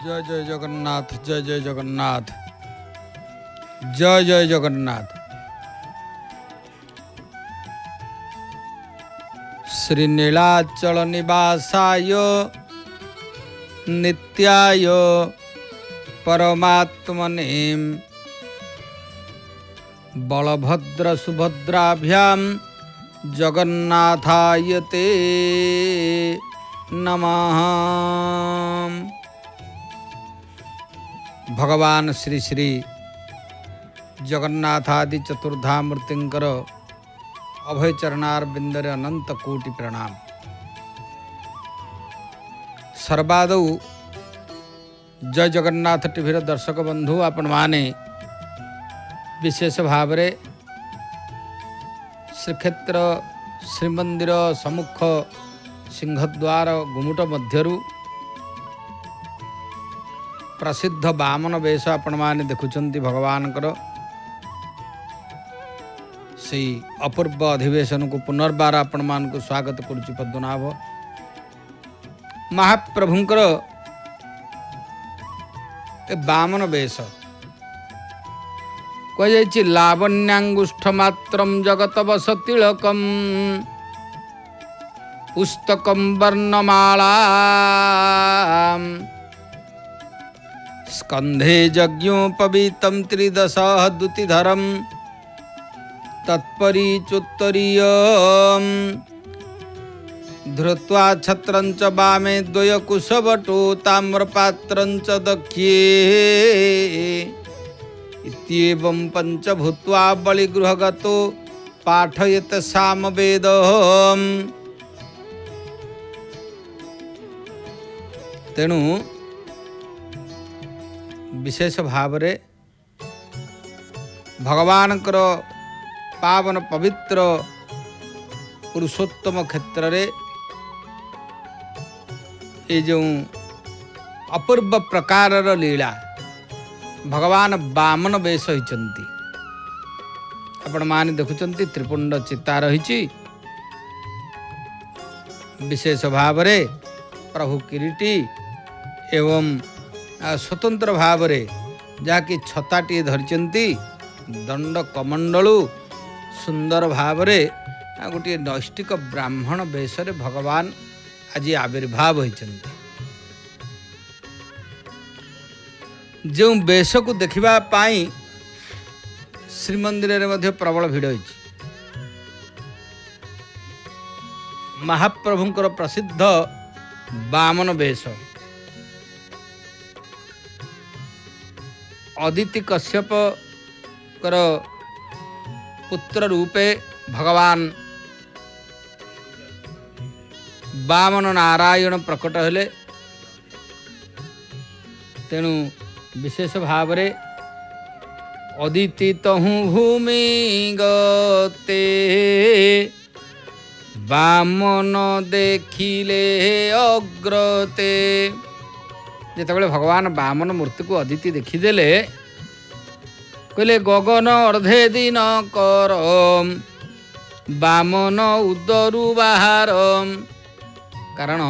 जय जय जगन्नाथ, जय जय जगन्नाथ, जय जय जगन्नाथ। श्री नीलाचल निवासाय नित्याय परमात्मने बलभद्र सुभद्राभ्याम जगन्नाथाय ते नमः। भगवान श्री श्री जगन्नाथादि चतुर्धा मूर्तिंकर अभय चरणार बिंदरे अनंत कोटि प्रणाम। सर्वादौ जय जगन्नाथ टीवीर दर्शक बंधु आपण माने विशेष भाव रे श्रीक्षेत्र श्रीमंदिर सम्मुख सिंहद्वार गुमुट मध्यरु प्रसिद्ध बामन वेश आपण माने देखुचंती भगवानकर से अपूर्व अधिवेशन को पुनर्बार आपण मान को स्वागत करुच्ची पद्मनाभ। महाप्रभुंकर ए बामन वेश कही लावण्याङ्गुष्ठ मात्रम जगत बस तिलकम पुस्तकम वर्णमाला स्कंधे यज्ञोपवीतं त्रिदशः दुतिधरम तत्परीचोत्तरीय धृत्वा छत्रंच वामे द्वय कुशवटो ताम्रपात्रंच दख्ये इत्येवं पंचभूत्वा बलिगृहगतो पाठयत सामवेद। तेणु विशेष भाव रे भगवानकर पावन पवित्र पुरुषोत्तम क्षेत्र रे ये जो अपूर्व प्रकार लीला भगवान बामन वेश होइचंती आपण माने देखुचंती। त्रिपुंड चिता रही विशेष भाव रे प्रभु किरीटी एवं स्वतंत्र भाव रे जाकि छताटी धरिचंती दंड कमंडलू सुंदर भाव रे गोटे नैष्टिक ब्राह्मण वेश रे भगवान आज आविर्भाव होइचंती। जो वेश को देखिबा पाई श्रीमंदिर रे मध्य प्रबल भिड़ होइछि। महाप्रभुंकर प्रसिद्ध बामन वेश अदिति कश्यप कर पुत्र रूपे भगवान बामन नारायण प्रकट हेले। तेणु विशेष भाव रे अदिति तहु भूमि गते बामन देखिले अग्रते। जेतेबेले भगवान बामन मूर्ति को अदिति देखिदेले कहले गगन अर्धे दिन कर बामन उदरु बाहर। कारण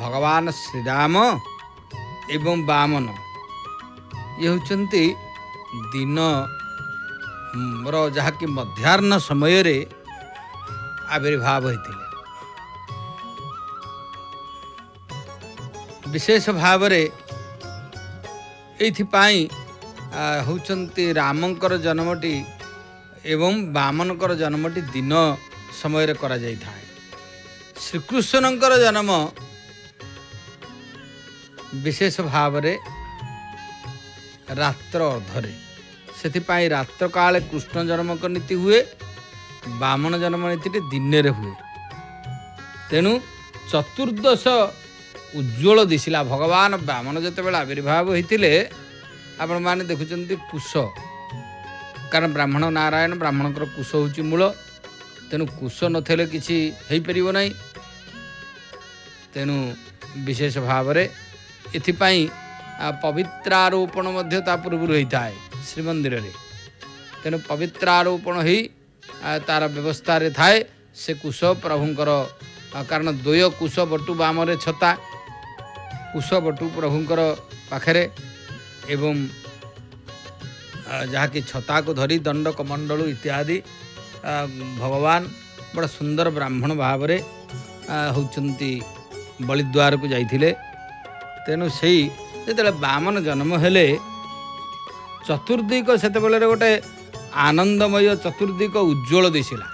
भगवान श्रीराम एवं बामन ये होचंती दिन रो जहाँकि मध्याह्न समय रे आविर्भाव होइतिले। विशेष भाव रे एथिपाई होचंती रामंकर जन्मटी एवं बामनकर जन्मटी दिन समय रे करा जाई थाए। श्रीकृष्णंकर जन्म विशेष भाव रे रात्र अर्धरे सेथिपाई रात्र काले कृष्ण जन्म को नीति हुए बामन जन्म नीति दिन रे हुए। तेणु चतुर्दश उज्ज्वल दिशिला भगवान बामन जेतेबेले आविर्भाव होइतिले आपण माने देखुचंती कुश। कारण ब्राह्मण नारायण ब्राह्मणकर कुश होची मूल। तेणु कुश नथेले किछि हेई परिबो नाही। तेणु विशेष भाव रे एथिपाई पवित्रारोपण मध्य ता पूर्व रही थाए श्रीमंदिर रे। तेणु पवित्रारोपण ही तार व्यवस्था रे थाए से कुश प्रभुंकर। कारण द्वय कुश बटु बामरे छता କୁଶବଟୁ ପ୍ରଭୁଙ୍କର ପାଖରେ ଏବଂ ଯାହାକି ଛତାକୁ ଧରି ଦଣ୍ଡ କମଣ୍ଡଳୁ ଇତ୍ୟାଦି ଭଗବାନ ବଡ଼ ସୁନ୍ଦର ବ୍ରାହ୍ମଣ ଭାବରେ ହେଉଛନ୍ତି ବଳିଦ୍ୱାରକୁ ଯାଇଥିଲେ। ତେଣୁ ସେଇ ଯେତେବେଳେ ବାମନ ଜନ୍ମ ହେଲେ ଚତୁର୍ଦ୍ଦିଗ ସେତେବେଳେ ଗୋଟେ ଆନନ୍ଦମୟ ଚତୁର୍ଦ୍ଦିଗ ଉଜ୍ଜ୍ୱଳ ଦିଶିଲା।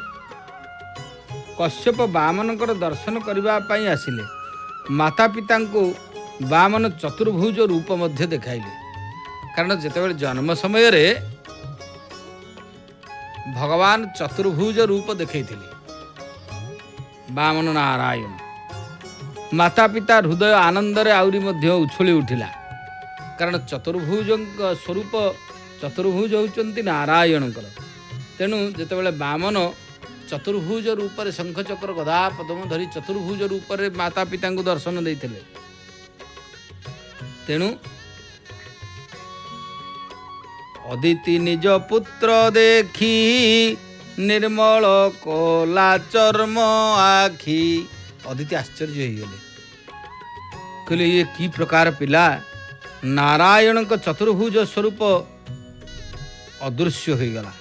କଶ୍ୟପ ବାମନଙ୍କର ଦର୍ଶନ କରିବା ପାଇଁ ଆସିଲେ। ମାତା ପିତାଙ୍କୁ ବାମନ ଚତୁର୍ଭୁଜ ରୂପ ମଧ୍ୟ ଦେଖାଇଲେ। କାରଣ ଯେତେବେଳେ ଜନ୍ମ ସମୟରେ ଭଗବାନ ଚତୁର୍ଭୁଜ ରୂପ ଦେଖାଇଥିଲେ ବାମନ ନାରାୟଣ। ମାତା ପିତା ହୃଦୟ ଆନନ୍ଦରେ ଆହୁରି ମଧ୍ୟ ଉଛୁଳି ଉଠିଲା। କାରଣ ଚତୁର୍ଭୁଜଙ୍କ ସ୍ୱରୂପ ଚତୁର୍ଭୁଜ ହେଉଛନ୍ତି ନାରାୟଣଙ୍କର। ତେଣୁ ଯେତେବେଳେ ବାମନ ଚତୁର୍ଭୁଜ ରୂପରେ ଶଙ୍ଖଚକ୍ର ଗଦା ପଦ୍ମ ଧରି ଚତୁର୍ଭୁଜ ରୂପରେ ମାତା ପିତାଙ୍କୁ ଦର୍ଶନ ଦେଇଥିଲେ। ତେଣୁ ଅଦିତି ନିଜ ପୁତ୍ର ଦେଖି ନିର୍ମଳ କଲା ଚର୍ମ ଆଖି। ଅଦିତି ଆଶ୍ଚର୍ଯ୍ୟ ହେଇଗଲେ, କହିଲେ ଇଏ କି ପ୍ରକାର ପିଲା। ନାରାୟଣଙ୍କ ଚତୁର୍ଭୁଜ ସ୍ୱରୂପ ଅଦୃଶ୍ୟ ହୋଇଗଲା।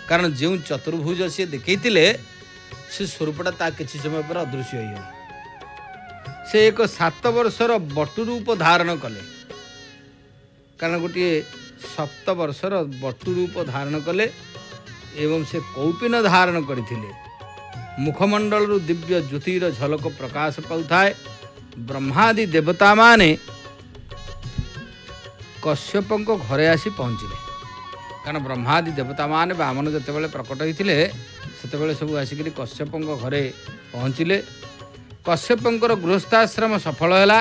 କାରଣ ଯେଉଁ ଚତୁର୍ଭୁଜ ସିଏ ଦେଖେଇଥିଲେ ସେ ସ୍ୱରୂପଟା ତା କିଛି ସମୟ ପରେ ଅଦୃଶ୍ୟ ହୋଇଗଲା। ସେ ଏକ 7 ବର୍ଷର ବଟୁ ରୂପ ଧାରଣ କଲେ। କାରଣ ଗୋଟିଏ 7 ବର୍ଷର ବଟୁ ରୂପ ଧାରଣ କଲେ ଏବଂ ସେ କୌପିନ ଧାରଣ କରିଥିଲେ। ମୁଖମଣ୍ଡଳରୁ ଦିବ୍ୟ ଜ୍ୟୋତିର ଝଲକ ପ୍ରକାଶ ପାଉଥାଏ। ବ୍ରହ୍ମାଦି ଦେବତାମାନେ କଶ୍ୟପଙ୍କ ଘରେ ଆସି ପହଞ୍ଚିଲେ। କାରଣ ବ୍ରହ୍ମାଦି ଦେବତାମାନେ ବାମନ ଯେତେବେଳେ ପ୍ରକଟ ହୋଇଥିଲେ ସେତେବେଳେ ସବୁ ଆସିକରି କଶ୍ୟପଙ୍କ ଘରେ ପହଞ୍ଚିଲେ। କଶ୍ୟପଙ୍କର ଗୃହସ୍ଥାଶ୍ରମ ସଫଳ ହେଲା।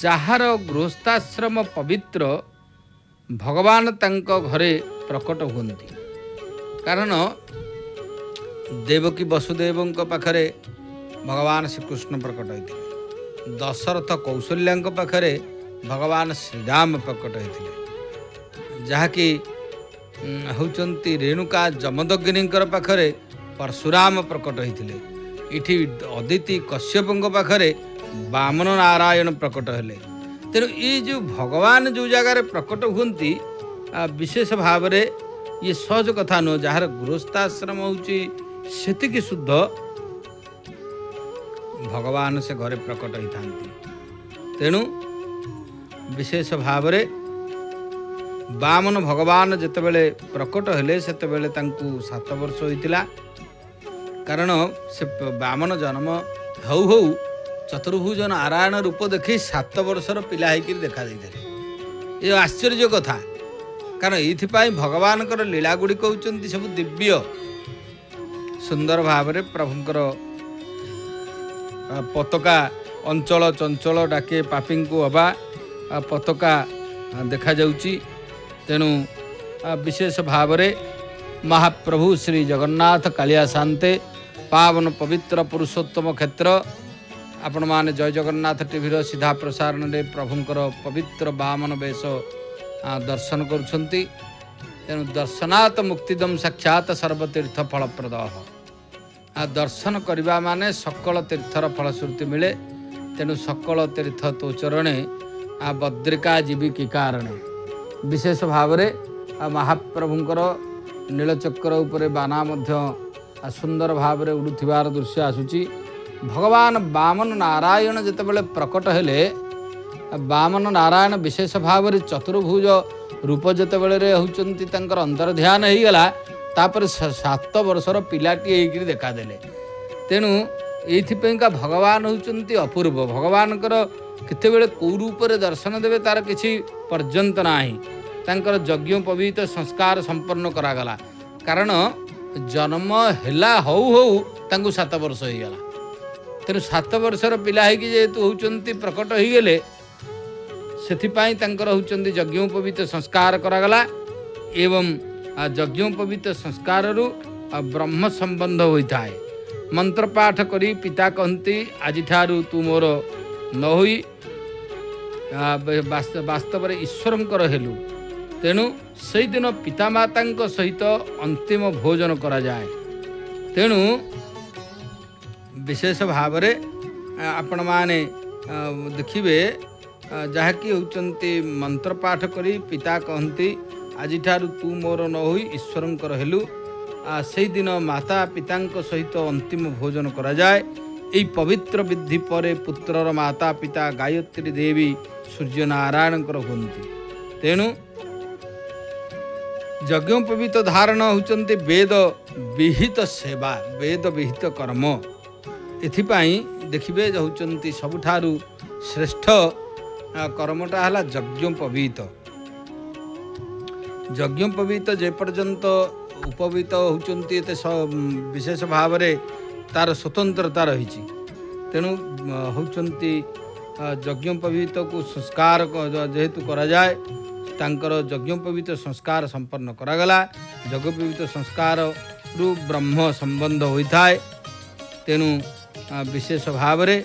ଯାହାର ଗୃହସ୍ଥାଶ୍ରମ ପବିତ୍ର ଭଗବାନ ତାଙ୍କ ଘରେ ପ୍ରକଟ ହୁଅନ୍ତି। କାରଣ ଦେବକୀ ବସୁଦେବଙ୍କ ପାଖରେ ଭଗବାନ ଶ୍ରୀକୃଷ୍ଣ ପ୍ରକଟ ହୋଇଥିଲେ। ଦଶରଥ କୌଶଲ୍ୟାଙ୍କ ପାଖରେ ଭଗବାନ ଶ୍ରୀରାମ ପ୍ରକଟ ହୋଇଥିଲେ। ଯାହାକି ହେଉଛନ୍ତି ରେଣୁକା ଯମଦଗ୍ନିଙ୍କର ପାଖରେ ପରଶୁରାମ ପ୍ରକଟ ହୋଇଥିଲେ। ଏଠି ଅଦିତି କଶ୍ୟପଙ୍କ ପାଖରେ ବାମନ ନାରାୟଣ ପ୍ରକଟ ହେଲେ। ତେଣୁ ଏଇ ଯେଉଁ ଭଗବାନ ଯେଉଁ ଜାଗାରେ ପ୍ରକଟ ହୁଅନ୍ତି ବିଶେଷ ଭାବରେ ଇଏ ସହଜ କଥା ନୁହଁ। ଯାହାର ଗୃହସ୍ଥାଶ୍ରମ ହେଉଛି ସେତିକି ଶୁଦ୍ଧ ଭଗବାନ ସେ ଘରେ ପ୍ରକଟ ହୋଇଥାନ୍ତି। ତେଣୁ ବିଶେଷ ଭାବରେ ବାମନ ଭଗବାନ ଯେତେବେଳେ ପ୍ରକଟ ହେଲେ ସେତେବେଳେ ତାଙ୍କୁ 7 ବର୍ଷ ହୋଇଥିଲା। କାରଣ ସେ ବାମନ ଜନ୍ମ ହଉ ହଉ ଚତୁର୍ଭୁଜ ନାରାୟଣ ରୂପ ଦେଖି 7 ବର୍ଷର ପିଲା ହେଇକିରି ଦେଖା ଦେଇଥିଲେ। ଏ ଆଶ୍ଚର୍ଯ୍ୟ କଥା। କାରଣ ଏଇଥିପାଇଁ ଭଗବାନଙ୍କର ଲୀଳା ଗୁଡ଼ିକ ହେଉଛନ୍ତି ସବୁ ଦିବ୍ୟ ସୁନ୍ଦର ଭାବରେ ପ୍ରଭୁଙ୍କର ପତାକା ଅଞ୍ଚଳ ଚଞ୍ଚଳ ଡାକେ ପାପୀଙ୍କୁ ଅବା ପତାକା ଦେଖାଯାଉଛି। ତେଣୁ ବିଶେଷ ଭାବରେ ମହାପ୍ରଭୁ ଶ୍ରୀ ଜଗନ୍ନାଥ କାଳିଆ ଶାନ୍ତେ ପାବନ ପବିତ୍ର ପୁରୁଷୋତ୍ତମ କ୍ଷେତ୍ର ଆପଣମାନେ ଜୟ ଜଗନ୍ନାଥ ଟିଭିର ସିଧା ପ୍ରସାରଣରେ ପ୍ରଭୁଙ୍କର ପବିତ୍ର ବାମନ ବେଶ ଦର୍ଶନ କରୁଛନ୍ତି। ତେଣୁ ଦର୍ଶନାତ ମୁକ୍ତିଦମ୍ ସାକ୍ଷାତ ସର୍ବତୀର୍ଥ ଫଳପ୍ରଦ। ଦର୍ଶନ କରିବା ମାନେ ସକଳ ତୀର୍ଥର ଫଳଶ୍ରୁତି ମିଳେ। ତେଣୁ ସକଳ ତୀର୍ଥ ତୋ ଚରଣେ ବଦ୍ରିକା ଯିବି କି କାରଣେ। ବିଶେଷ ଭାବରେ ମହାପ୍ରଭୁଙ୍କର ନୀଳଚକ୍ର ଉପରେ ବାନା ମଧ୍ୟ ସୁନ୍ଦର ଭାବରେ ଉଡ଼ୁଥିବାର ଦୃଶ୍ୟ ଆସୁଛି। ଭଗବାନ ବାମନ ନାରାୟଣ ଯେତେବେଳେ ପ୍ରକଟ ହେଲେ ବାମନ ନାରାୟଣ ବିଶେଷ ଭାବରେ ଚତୁର୍ଭୁଜ ରୂପ ଯେତେବେଳେ ହେଉଛନ୍ତି ତାଙ୍କର ଅନ୍ତର୍ଧ୍ୟାନ ହେଇଗଲା। ତାପରେ 7 ବର୍ଷର ପିଲାଟିଏ ହେଇକରି ଦେଖାଦେଲେ। ତେଣୁ ଏଇଥିପାଇଁକା ଭଗବାନ ହେଉଛନ୍ତି ଅପୂର୍ବ। ଭଗବାନଙ୍କର କେତେବେଳେ କେଉଁ ରୂପରେ ଦର୍ଶନ ଦେବେ ତାର କିଛି ପର୍ଯ୍ୟନ୍ତ ନାହିଁ। ତାଙ୍କର ଯଜ୍ଞୋପବୀତ ସଂସ୍କାର ସମ୍ପନ୍ନ କରାଗଲା। କାରଣ ଜନ୍ମ ହେଲା ହଉ ହଉ ତାଙ୍କୁ 7 ବର୍ଷ ହେଇଗଲା। ତେଣୁ 7 ବର୍ଷର ପିଲା ହେଇକି ଯେହେତୁ ହେଉଛନ୍ତି ପ୍ରକଟ ହେଇଗଲେ ସେଥିପାଇଁ ତାଙ୍କର ହେଉଛନ୍ତି ଯଜ୍ଞୋପବୀତ ସଂସ୍କାର କରାଗଲା। ଏବଂ ଯଜ୍ଞୋପବୀତ ସଂସ୍କାରରୁ ବ୍ରହ୍ମ ସମ୍ବନ୍ଧ ହୋଇଥାଏ। ମନ୍ତ୍ରପାଠ କରି ପିତା କହନ୍ତି ଆଜିଠାରୁ ତୁ ମୋର ନ ହୋଇ ବାସ୍ତବରେ ଈଶ୍ୱରଙ୍କର ହେଲୁ। ତେଣୁ ସେଇଦିନ ପିତାମାତାଙ୍କ ସହିତ ଅନ୍ତିମ ଭୋଜନ କରାଯାଏ। ତେଣୁ ବିଶେଷ ଭାବରେ ଆପଣମାନେ ଦେଖିବେ जहाँकि होउचंती मंत्र पाठ करी पिता कहती आज तू मोर न होई ईश्वरंकर हेलु से दिन माता पिता सहित अंतिम भोजन करा जाए। यही पवित्र विधि पर पुत्रर माता पिता गायत्री देवी सूर्य नारायण हुंती। तेणु यज्ञोपवीत धारण होउचंती वेद विहित सेवा वेद विहित कर्म। एथिपाई देखिबे होउचंती सबुठारु श्रेष्ठ कर्मटा हला यज्ञोपवीत। यज्ञोपवीत जे पर्यंत उपवीत होउचंती एते विशेष भाव रे तार स्वतंत्रता रही। तेणु होउचंती यज्ञोपवीत को संस्कार जेहेतु करा जाए तांकर यज्ञोपवीत संस्कार संपन्न करागला। यज्ञोपवीत संस्कार रु ब्रह्म संबंध होता है। तेणु विशेष भाव रे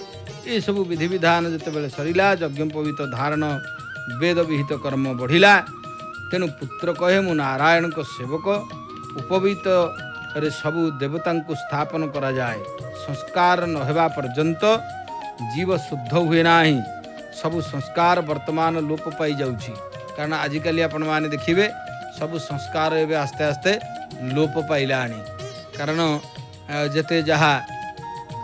ये सब विधि विधान जितेबाला सरिला यज्ञोपवीत धारण वेद विहित कर्म बढ़िला। तेणु पुत्र कहे मु नारायण को सेवक उपवीत रे सबु देवता को स्थापन करा जाए। संस्कार न हेबा पर्यंत जीव शुद्ध हुए नाही। सबु संस्कार वर्तमान लोप पाई जाउछि। कारण आजिकल आपण माने देखिबे सबु संस्कार एवं आस्ते आस्ते लोप पाइलानी। कारण जेते जहा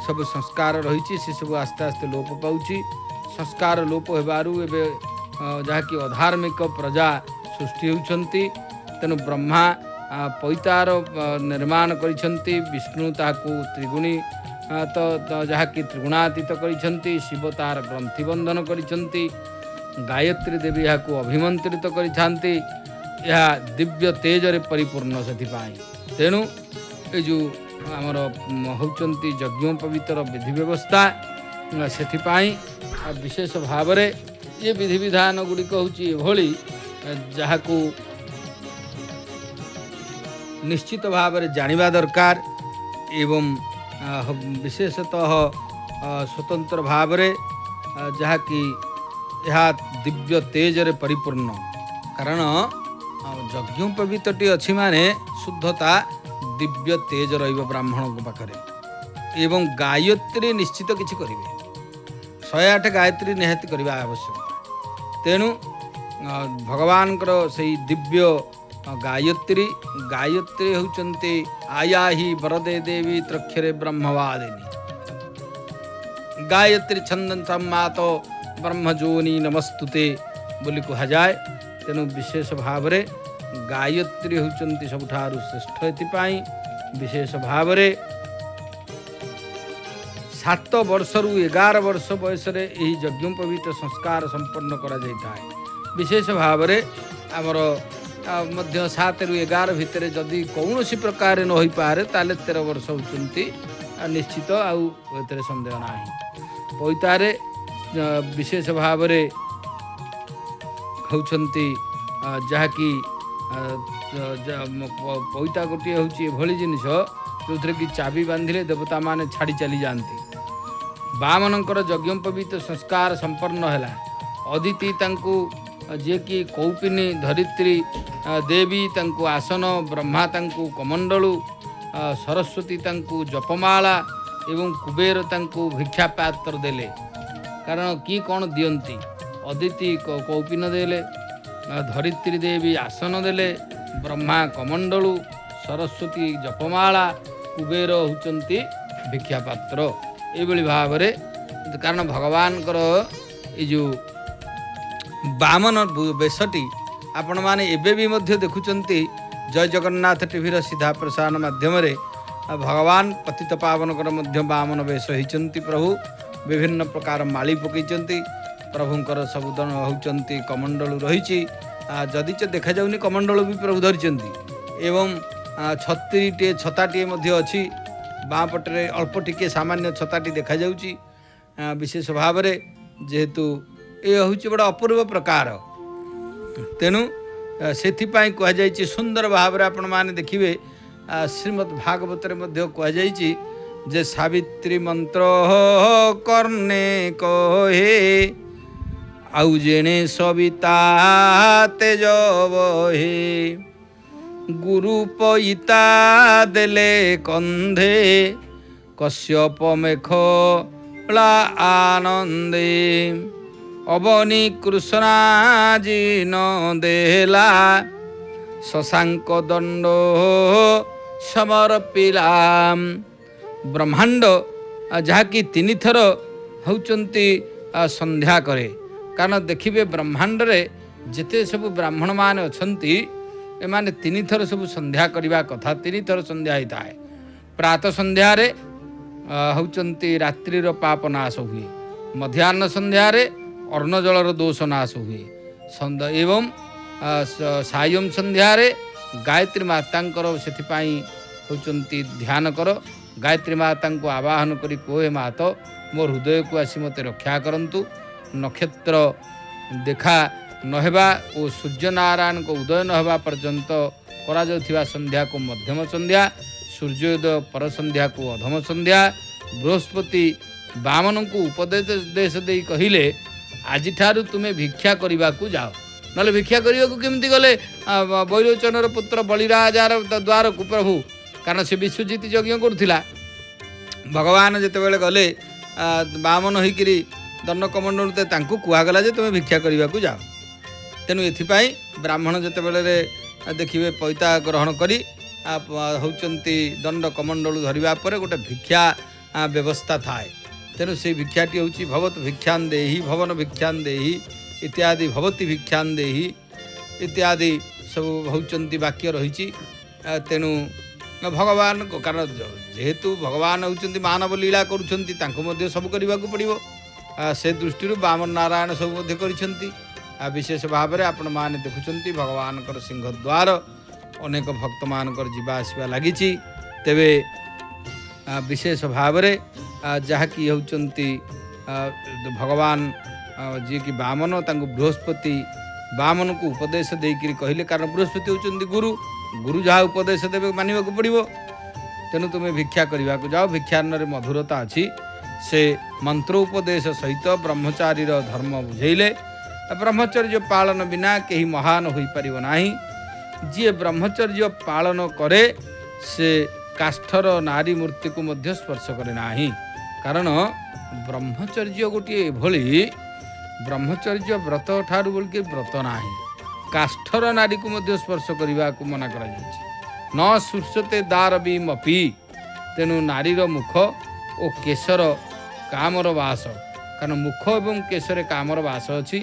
सब संस्कार रही से सब आस्ते आस्ते लोप पाउछि। संस्कार लोप हेबारु एबे जहा कि अधार्मिक प्रजा सृष्टि होउछंती। तेणु ब्रह्मा पैतार निर्माण करिछंती। विष्णु ताकू त्रिगुणी तो जहा कि त्रिगुणातीत करिछंती। शिव तार ग्रंथि बंधन करिछंती। गायत्री देवी यहाँ अभिमंत्रित करिछंती। यह दिव्य तेज रे परिपूर्ण सेथिपाई। तेणु ए जो आमर होउचंती यज्ञोपवीतर विधि व्यवस्था सेथिपाई विशेष भाव रे ये विधि विधान गुड़िक होउची एभली जहाकू निश्चित भाव रे जानिबा दरकार। एवं विशेषतः स्वतंत्र भाव रे जहा कि यह दिव्य तेज रे परिपूर्ण। कारण यज्ञोपवीतटी अच्छी माने शुद्धता दिव्य तेज रहिबो ब्राह्मण को पाखरे। एवं गायत्री निश्चित किछि करिवे 108 गायत्री निहाती करबा आवश्यक। तेणु भगवान से दिव्य गायत्री गायत्री होउचंती आया ही वरदे देवी त्रक्षरे ब्रह्मवादिनी। गायत्री छंदन सम्मातो ब्रह्मजोनी नमस्तुते बोली कहा जाए। तेणु विशेष भाव रे गायत्री होउचंती सबुठारु श्रेष्ठ। एथिपाई विशेष भाव रे 7 वर्ष रु 11 वर्ष बयस रे एही यज्ञोपवीत संस्कार संपन्न करा जायता है। विशेष भाव रे हमर मध्य 7 रु 11 भितर जदि कौनसी प्रकार न होई पारे ताले 13 वर्ष होउचंती निश्चित आउ एतरे संदेह नाही। पैतारे विशेष भाव रे होउचंती जहा कि पैता गोटे होउची एभली जिनिष जो कि चाबी बांधिले देवता माने छाड़ी चली जाती। बामनकर यज्ञोपवीत संस्कार संपन्न हैला। अदिति तांकु जे कि कौपिनी धरित्री देवी तांकु आसन, ब्रह्मा तांकु कमंडलु, सरस्वती तांकु जपमाला एवं कुबेर तांकु भिक्षा पात्र देले। कारण कि कौन दियंती अदिति कौपिन देले, धरित्री देवी आसन देले, ब्रह्मा कमंडलु, सरस्वती जपमाला, कुबेर होउचंती भिक्षा पात्र। एभली भाव रे कारण भगवान ये जो बामन बेशटी आपण माने एबे भी मध्य देखुचंती जय जगन्नाथ टीवी सीधा प्रसारण माध्यम रे भगवान पतित पावन कर मध्य बामन बेश होइचंती। प्रभु विभिन्न प्रकार माली पकईचंती। प्रभुंकर सबुदन होउचंती कमंडलु रहिछि। जदि च देखा जाउनी कमंडलु भी प्रभु धरिचंती। एवं छत्रीटे छताटे मध्य अछि। बाँ पटरे अल्प टिके सामान्य छताटी देखा जाउछि। विशेष भाव रे जेहेतु ये होउछि बड़ा अपूर्व प्रकार। तेणु सेथिपाई कह जाइछि सुंदर भाव रे आपण माने देखिबे श्रीमद् भागवत रे मध्य कह जाइछि जे सावित्री मंत्र कर्णे कहे आउ जेने सविता तेज बहे गुरु पईता देले कंधे कश्यप मेखला आनंदे ଅବନି କୃଷ୍ଣାଜି ନ ଦେଲା ଶଶାଙ୍କ ଦଣ୍ଡ ସମର୍ପିଲା। ବ୍ରହ୍ମାଣ୍ଡ ଯାହାକି 3 ଥର ହେଉଛନ୍ତି ସନ୍ଧ୍ୟା କରେ। କାରଣ ଦେଖିବେ ବ୍ରହ୍ମାଣ୍ଡରେ ଯେତେ ସବୁ ବ୍ରାହ୍ମଣମାନେ ଅଛନ୍ତି ଏମାନେ 3 ଥର ସବୁ ସନ୍ଧ୍ୟା କରିବା କଥା। 3 ଥର ସନ୍ଧ୍ୟା ହେଇଥାଏ। ପ୍ରାତଃ ସନ୍ଧ୍ୟାରେ ହେଉଛନ୍ତି ରାତ୍ରିର ପାପ ନାଶ ହୁଏ। ମଧ୍ୟାହ୍ନ ସନ୍ଧ୍ୟାରେ ଅର୍ଣ୍ଣ ଜଳର ଦୋଷ ନାଶ ହୁଏ ଏବଂ ସାୟଂ ସନ୍ଧ୍ୟାରେ ଗାୟତ୍ରୀ ମାତାଙ୍କର ସେଥିପାଇଁ ହେଉଛନ୍ତି ଧ୍ୟାନ କର। ଗାୟତ୍ରୀ ମାତାଙ୍କୁ ଆବାହନ କରି କୁହ, ହେ ମାତ ମୋ ହୃଦୟକୁ ଆସି ମୋତେ ରକ୍ଷା କରନ୍ତୁ। ନକ୍ଷତ୍ର ଦେଖା ନହେବା ଓ ସୂର୍ଯ୍ୟନାରାୟଣଙ୍କ ଉଦୟ ନ ହେବା ପର୍ଯ୍ୟନ୍ତ କରାଯାଉଥିବା ସନ୍ଧ୍ୟାକୁ ମଧ୍ୟମ ସନ୍ଧ୍ୟା, ସୂର୍ଯ୍ୟୋଦୟ ପର ସନ୍ଧ୍ୟାକୁ ଅଧମ ସନ୍ଧ୍ୟା। ବୃହସ୍ପତି ବାମନଙ୍କୁ ଉପଦେଶ ଦେଇ କହିଲେ, ଆଜିଠାରୁ ତୁମେ ଭିକ୍ଷା କରିବାକୁ ଯାଅ। ନହେଲେ ଭିକ୍ଷା କରିବାକୁ କେମିତି ଗଲେ ବୈରୋଚନର ପୁତ୍ର ବଳିରାଜାର ଦ୍ୱାରକୁ ପ୍ରଭୁ? କାରଣ ସେ ବିଶ୍ୱଜିତ ଯଜ୍ଞ କରୁଥିଲା। ଭଗବାନ ଯେତେବେଳେ ଗଲେ ବାମନ ହୋଇକରି ଦଣ୍ଡକମଣ୍ଡଳତେ ତାଙ୍କୁ କୁହାଗଲା ଯେ ତୁମେ ଭିକ୍ଷା କରିବାକୁ ଯାଅ। ତେଣୁ ଏଥିପାଇଁ ବ୍ରାହ୍ମଣ ଯେତେବେଳେ ଦେଖିବେ ପଇତା ଗ୍ରହଣ କରି ହେଉଛନ୍ତି ଦଣ୍ଡକମଣ୍ଡଳୁ ଧରିବା ପରେ ଗୋଟେ ଭିକ୍ଷା ବ୍ୟବସ୍ଥା ଥାଏ। ତେଣୁ ସେଇ ଭିକ୍ଷାଟି ହେଉଛି ଭବତ ଭିକ୍ଷାନ୍ ଦେହି, ଭବନ ଭିକ୍ଷାନ୍ ଦେହି ଇତ୍ୟାଦି, ଭବତୀ ଭିକ୍ଷାନ୍ ଦେହି ଇତ୍ୟାଦି ସବୁ ହେଉଛନ୍ତି ବାକ୍ୟ ରହିଛି। ତେଣୁ ଭଗବାନଙ୍କ କାରଣ ଯେହେତୁ ଭଗବାନ ହେଉଛନ୍ତି ମାନବ ଲୀଳା କରୁଛନ୍ତି, ତାଙ୍କୁ ମଧ୍ୟ ସବୁ କରିବାକୁ ପଡ଼ିବ। ସେ ଦୃଷ୍ଟିରୁ ବାମନ ନାରାୟଣ ସବୁ ମଧ୍ୟ କରିଛନ୍ତି। ବିଶେଷ ଭାବରେ ଆପଣମାନେ ଦେଖୁଛନ୍ତି ଭଗବାନଙ୍କର ସିଂହଦ୍ୱାର ଅନେକ ଭକ୍ତମାନଙ୍କର ଯିବା ଆସିବା ଲାଗିଛି। ତେବେ ବିଶେଷ ଭାବରେ ଯାହାକି ହେଉଛନ୍ତି ଭଗବାନ ଯିଏକି ବାମନ, ତାଙ୍କୁ ବୃହସ୍ପତି ବାମନକୁ ଉପଦେଶ ଦେଇକରି କହିଲେ, କାରଣ ବୃହସ୍ପତି ହେଉଛନ୍ତି ଗୁରୁ। ଗୁରୁ ଯାହା ଉପଦେଶ ଦେବେ ମାନିବାକୁ ପଡ଼ିବ। ତେଣୁ ତୁମେ ଭିକ୍ଷା କରିବାକୁ ଯାଅ। ଭିକ୍ଷାନ୍ନରେ ମଧୁରତା ଅଛି। ସେ ମନ୍ତ୍ର ଉପଦେଶ ସହିତ ବ୍ରହ୍ମଚାରୀର ଧର୍ମ ବୁଝେଇଲେ। ବ୍ରହ୍ମଚର୍ଯ୍ୟ ପାଳନ ବିନା କେହି ମହାନ ହୋଇପାରିବ ନାହିଁ। ଯିଏ ବ୍ରହ୍ମଚର୍ଯ୍ୟ ପାଳନ କରେ ସେ କାଷ୍ଠର ନାରୀ ମୂର୍ତ୍ତିକୁ ମଧ୍ୟ ସ୍ପର୍ଶ କରେ ନାହିଁ। କାରଣ ବ୍ରହ୍ମଚର୍ଯ୍ୟ ଗୋଟିଏ ଏଭଳି ବ୍ରହ୍ମଚର୍ଯ୍ୟ ବ୍ରତ ଠାରୁ ବୋଲିକି ବ୍ରତ ନାହିଁ। କାଷ୍ଠର ନାରୀକୁ ମଧ୍ୟ ସ୍ପର୍ଶ କରିବାକୁ ମନା କରାଯାଇଛି। ନ ସୁସ୍ୟତେ ଦାରବୀମପି। ତେଣୁ ନାରୀର ମୁଖ ଓ କେଶର କାମର ବାସ। କାରଣ ମୁଖ ଏବଂ କେଶରେ କାମର ବାସ ଅଛି।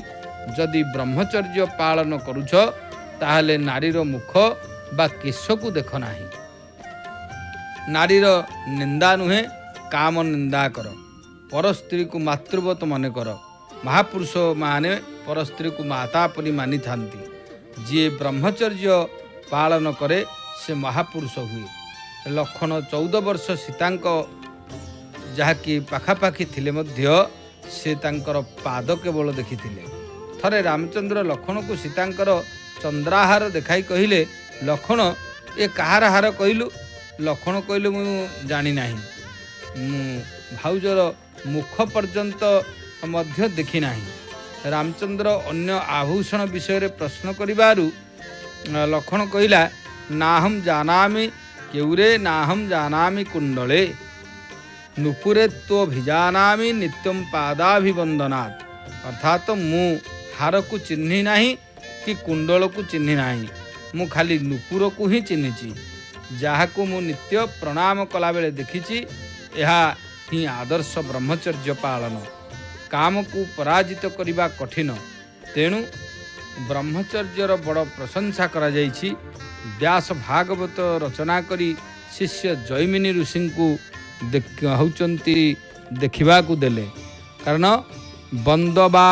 ଯଦି ବ୍ରହ୍ମଚର୍ଯ୍ୟ ପାଳନ କରୁଛ ତାହେଲେ ନାରୀର ମୁଖ ବା କେଶକୁ ଦେଖ ନାହିଁ। ନାରୀର ନିନ୍ଦା ନୁହେଁ, କାମ ନିନ୍ଦା କର। ପର ସ୍ତ୍ରୀକୁ ମାତୃବତ ମନେ କର। ମହାପୁରୁଷ ମାନେ ପର ସ୍ତ୍ରୀକୁ ମାତା ପରି ମାନିଥାନ୍ତି। ଯିଏ ବ୍ରହ୍ମଚର୍ଯ୍ୟ ପାଳନ କରେ ସେ ମହାପୁରୁଷ ହୁଏ। ଲକ୍ଷ୍ମଣ 14 ବର୍ଷ ସୀତାଙ୍କ ଯାହାକି ପାଖାପାଖି ଥିଲେ ମଧ୍ୟ ସେ ତାଙ୍କର ପାଦ କେବଳ ଦେଖିଥିଲେ। ଥରେ ରାମଚନ୍ଦ୍ର ଲକ୍ଷ୍ମଣକୁ ସୀତାଙ୍କର ଚନ୍ଦ୍ରାହାର ଦେଖାଇ କହିଲେ, ଲକ୍ଷ୍ମଣ ଏ କାହାର ହାର କହିଲୁ? ଲକ୍ଷ୍ମଣ କହିଲେ, ମୁଁ ଜାଣିନାହିଁ। ମୁଁ ଭାଉଜର ମୁଖ ପର୍ଯ୍ୟନ୍ତ ମଧ୍ୟ ଦେଖି ନାହିଁ। ରାମଚନ୍ଦ୍ର ଅନ୍ୟ ଆଭୂଷଣ ବିଷୟରେ ପ୍ରଶ୍ନ କରିବାରୁ ଲକ୍ଷ୍ମଣ କହିଲା, ନାହಂ ଜାନାମି କେଉରେ ନାହಂ ଜାନାମି କୁଣ୍ଡଳେ ନୁପୁରେ ତୋ ଭିଜାନାମି ନିତ୍ୟମ୍ ପାଦାଭିବନ୍ଦନାତ୍। ଅର୍ଥାତ୍ ମୁଁ ହାରକୁ ଚିହ୍ନି ନାହିଁ କି କୁଣ୍ଡଳକୁ ଚିହ୍ନି ନାହିଁ, ମୁଁ ଖାଲି ନୁପୁରକୁ ହିଁ ଚିହ୍ନିଛି, ଯାହାକୁ ମୁଁ ନିତ୍ୟ ପ୍ରଣାମ କଲାବେଳେ ଦେଖିଛି। ଏହା ହିଁ ଆଦର୍ଶ ବ୍ରହ୍ମଚର୍ଯ୍ୟ ପାଳନ। କାମକୁ ପରାଜିତ କରିବା କଠିନ। ତେଣୁ ବ୍ରହ୍ମଚର୍ଯ୍ୟର ବଡ଼ ପ୍ରଶଂସା କରାଯାଇଛି। ବ୍ୟାସ ଭାଗବତ ରଚନା କରି ଶିଷ୍ୟ ଜୈମିନୀ ଋଷିଙ୍କୁ ହେଉଛନ୍ତି ଦେଖିବାକୁ ଦେଲେ। କାରଣ ବନ୍ଦବା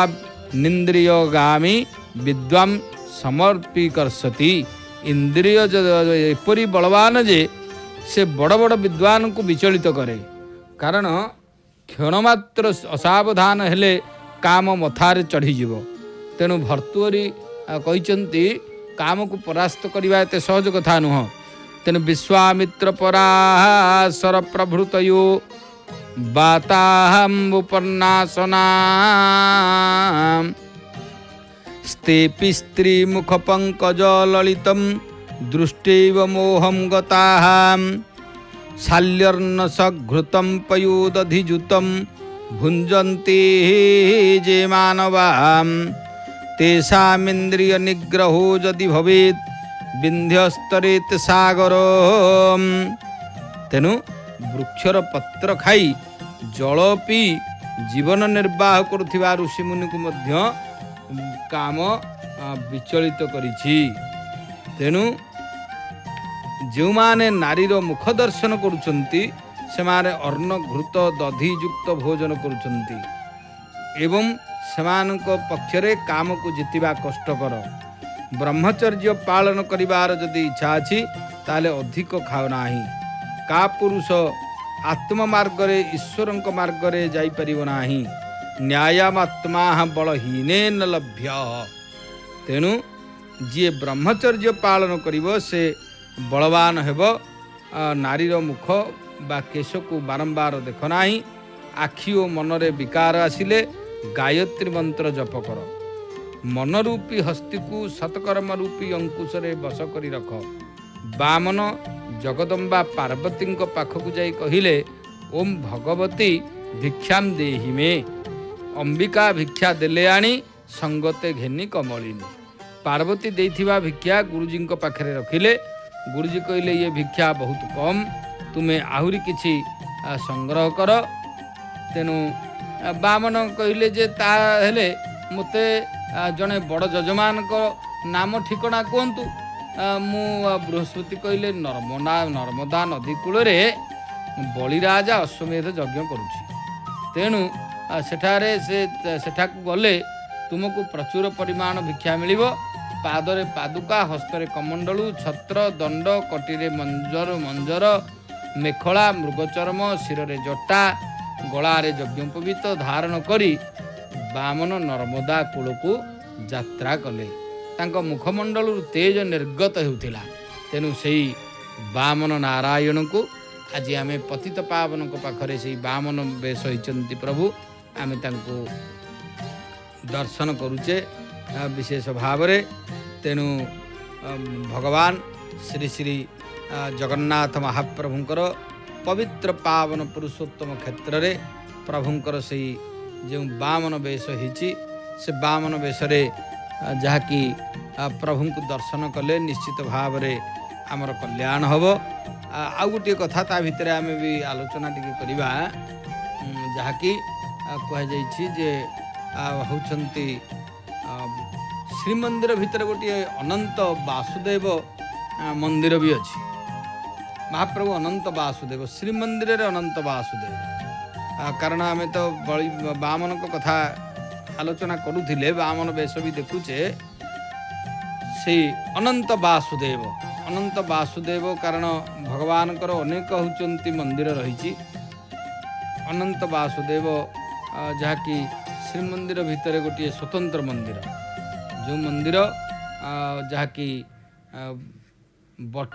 ନିନ୍ଦ୍ରିୟଗାମୀ ବିଦ୍ୱାମ୍ ସମର୍ପିକର୍ଷତି। ଇନ୍ଦ୍ରିୟ ଏପରି ବଳବାନ ଯେ ସେ ବଡ଼ ବଡ଼ ବିଦ୍ୱାନଙ୍କୁ ବିଚଳିତ କରେ। କାରଣ କ୍ଷଣମାତ୍ର ଅସାବଧାନ ହେଲେ କାମ ମଥାରେ ଚଢ଼ିଯିବ। ତେଣୁ ଭର୍ତ୍ତୃହରି କହିଛନ୍ତି କାମକୁ ପରାସ୍ତ କରିବା ଏତେ ସହଜ କଥା ନୁହଁ। ତେଣୁ ବିଶ୍ୱାମିତ୍ର ପରାଶର ପ୍ରଭୃତୟୋ ବାତାହମ୍ବୁପନ୍ନାସନା ସ୍ତେପି ସ୍ତ୍ରୀ ମୁଖ ପଙ୍କଜ ଲଳିତಂ ଦୃଷ୍ଟୈବ ମୋହಂ ଗତାଃ ଶାଲ୍ୟର୍ଣ୍ଣ ସଘୃତಂ ପୟୁଦଧିଜୁତಂ भुञ्जन्ति जे मानवा तेषामिन्द्रिय निग्रहो यदि भवेत् विन्ध्यस्तरेत् सागर। तेणु वृक्षर पत्र खाई जल पी जीवन निर्वाह करुथिबा ऋषिमुनि को मध्य काम विचलित करिछि। तेणु जो माने नारीर मुख दर्शन करुछन्ति सेमाने अर्ण घृत दधि युक्त भोजन करुछन्ति एवं सेमानक पक्षरे काम को जितिबा कष्टकर। ब्रह्मचर्य पालन करिवार जदि इच्छा अछि ताले अधिक खाओ नाही। का पुरुष आत्म मार्गरे ईश्वरंक मार्गरे जाई परिबो नाही। न्यायमात्मा बलहीने न लभ्य। तेणु जी ब्रह्मचर्य पालन करिबो से बलवान हेबो। नारीर मुख बा केश को बारंबार देख नाही। आखि ओ मनरे विकार आसिले गायत्री मंत्र जप कर। मनरूपी हस्ती को सतकर्म रूपी अंकुशरे बस करी रख। बामन जगदम्बा पार्वती पाखक जाई कहिले ओम भगवती भिक्षाम देहि मे। अंबिका भिक्षा देले आनी संगते घेनी कमलिनी। पार्वती देथिबा भिक्षा गुरुजी पाखरे रखिले। गुरुजी कहले ये भिक्षा बहुत कम, तुम्हें आहुरी किछि संग्रह कर। तेणु बामन कहले जे ता हेले मते जने बड़ जजमान को नाम ठिकଣା कहतु। मु बृहस्पति कहले नर्मदा नदी कूल बलिराजा अश्वमेध यज्ञ करुछि। तेणु सेठारे सेठाकु गले तुमको प्रचुर परिमाण भिक्षा मिलिबो। पादरे पादुका, हस्तरे कमंडलू, छत्र, दंड, कटिरे मंजर मेखला, मृगचर्म, शिरे जटा, गलारे यज्ञोपवीत धारण करी बामन नर्मदा कूल को यात्रा कले। तांको मुखमंडल तेज निर्गत हेउथिला। तेणु सेई बामन नारायण को आज आम पतित पावन को पाखरे से बामन बेश होइचंती प्रभु। आम तांको दर्शन करुचे विशेष भाव रे। तेणु भगवान श्री श्री जगन्नाथ महाप्रभुंकर पवित्र पावन पुरुषोत्तम क्षेत्र रे प्रभुंकर से जो बामन वेश होइछि से बामन वेश रे जहाँकि प्रभु को दर्शन कले निश्चित भाव रे आमर कल्याण हब। आउ गोटे कथा ता भितर आम भी आलोचना टिके करिबा। जहाँकि कह जाइछि जे होउछंती श्रीमंदिर भितर गोटे अनंत वासुदेव मंदिर भी अच्छी। महाप्रभु अनंत वासुदेव श्रीमंदिर रे अनंत वासुदेव। कारण आम तो बामन को कथा आलोचना करुथिले बामन वेश भी देखुचे से अनंत वासुदेव कारण भगवान कर अनेक होचंती मंदिर रही। अनंत वासुदेव जहाँकि श्रीमंदिर भितर गोटे स्वतंत्र मंदिर जो मंदिर जहाँकि बट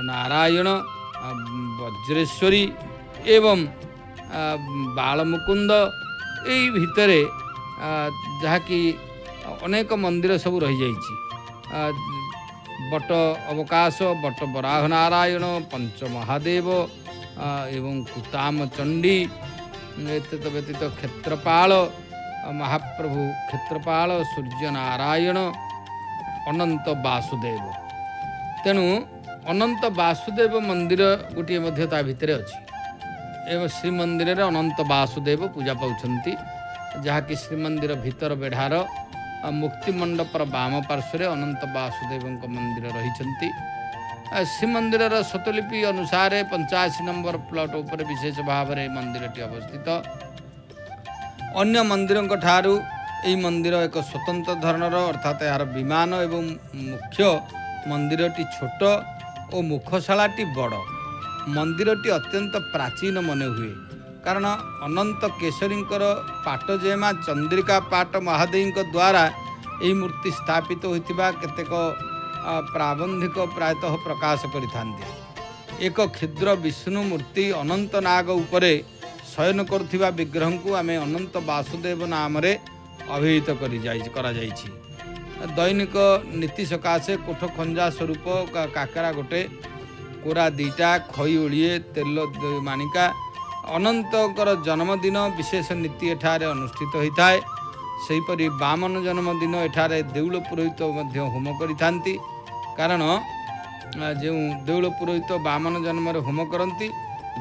नारायण वज्रेश्वरी एवं बालमुकुंद यही भितरे जहाँकि अनेक मंदिर सब रही जाइछि। बट अवकाश, बट बराह नारायण, पंच महादेव एवं कुताम चंडी एतद व्यतीत क्षेत्रपाल महाप्रभु क्षेत्रपाल सूर्य नारायण अनंत वासुदेव। तेणु अनंत वासुदेव मंदिर गोटे मध्य ता भितर अच्छी। एवं श्रीमंदिर रे अनंत वासुदेव पूजा पाउछंती। जहाँकि श्रीमंदिर भीतर बेढ़ार मुक्ति मंडपर बाम पार्श्व अनंत वासुदेव मंदिर रही। श्रीमंदिर स्वतलिपि अनुसार 85 नंबर प्लॉट उपर विशेष भाव में मंदिरटी अवस्थित। अन्य मंदिरों ठारू यही मंदिर एक स्वतंत्र धरणर अर्थात यार विमान एवं मुख्य मंदिरटी छोट और मुखशालाटी बड़। मंदिरटी अत्यंत प्राचीन मन हुए कारण अनंत केशरींकर पाटजेमा चंद्रिका पाट महादेवी द्वारा यही मूर्ति स्थापित होता केतेक प्राबंधिक प्रायतः प्रकाश करिथांती। एक क्षुद्र विष्णु मूर्ति अनंत नाग उपरे शयन करुथिबा विग्रह को आम अनंत वासुदेव नाम रे अभिहित करा जाइछि। दैनिक नीति सकाशे कोठ खंजा स्वरूप काकरा गोटे, कोरा 2टा, खई ओळिए, तेल माणिका ଅନନ୍ତଙ୍କର ଜନ୍ମଦିନ ବିଶେଷ ନୀତି ଏଠାରେ ଅନୁଷ୍ଠିତ ହୋଇଥାଏ। ସେହିପରି ବାମନ ଜନ୍ମଦିନ ଏଠାରେ ଦେଉଳ ପୁରୋହିତ ମଧ୍ୟ ହୋମ କରିଥାନ୍ତି। କାରଣ ଯେଉଁ ଦେଉଳ ପୁରୋହିତ ବାମନ ଜନ୍ମରେ ହୋମ କରନ୍ତି।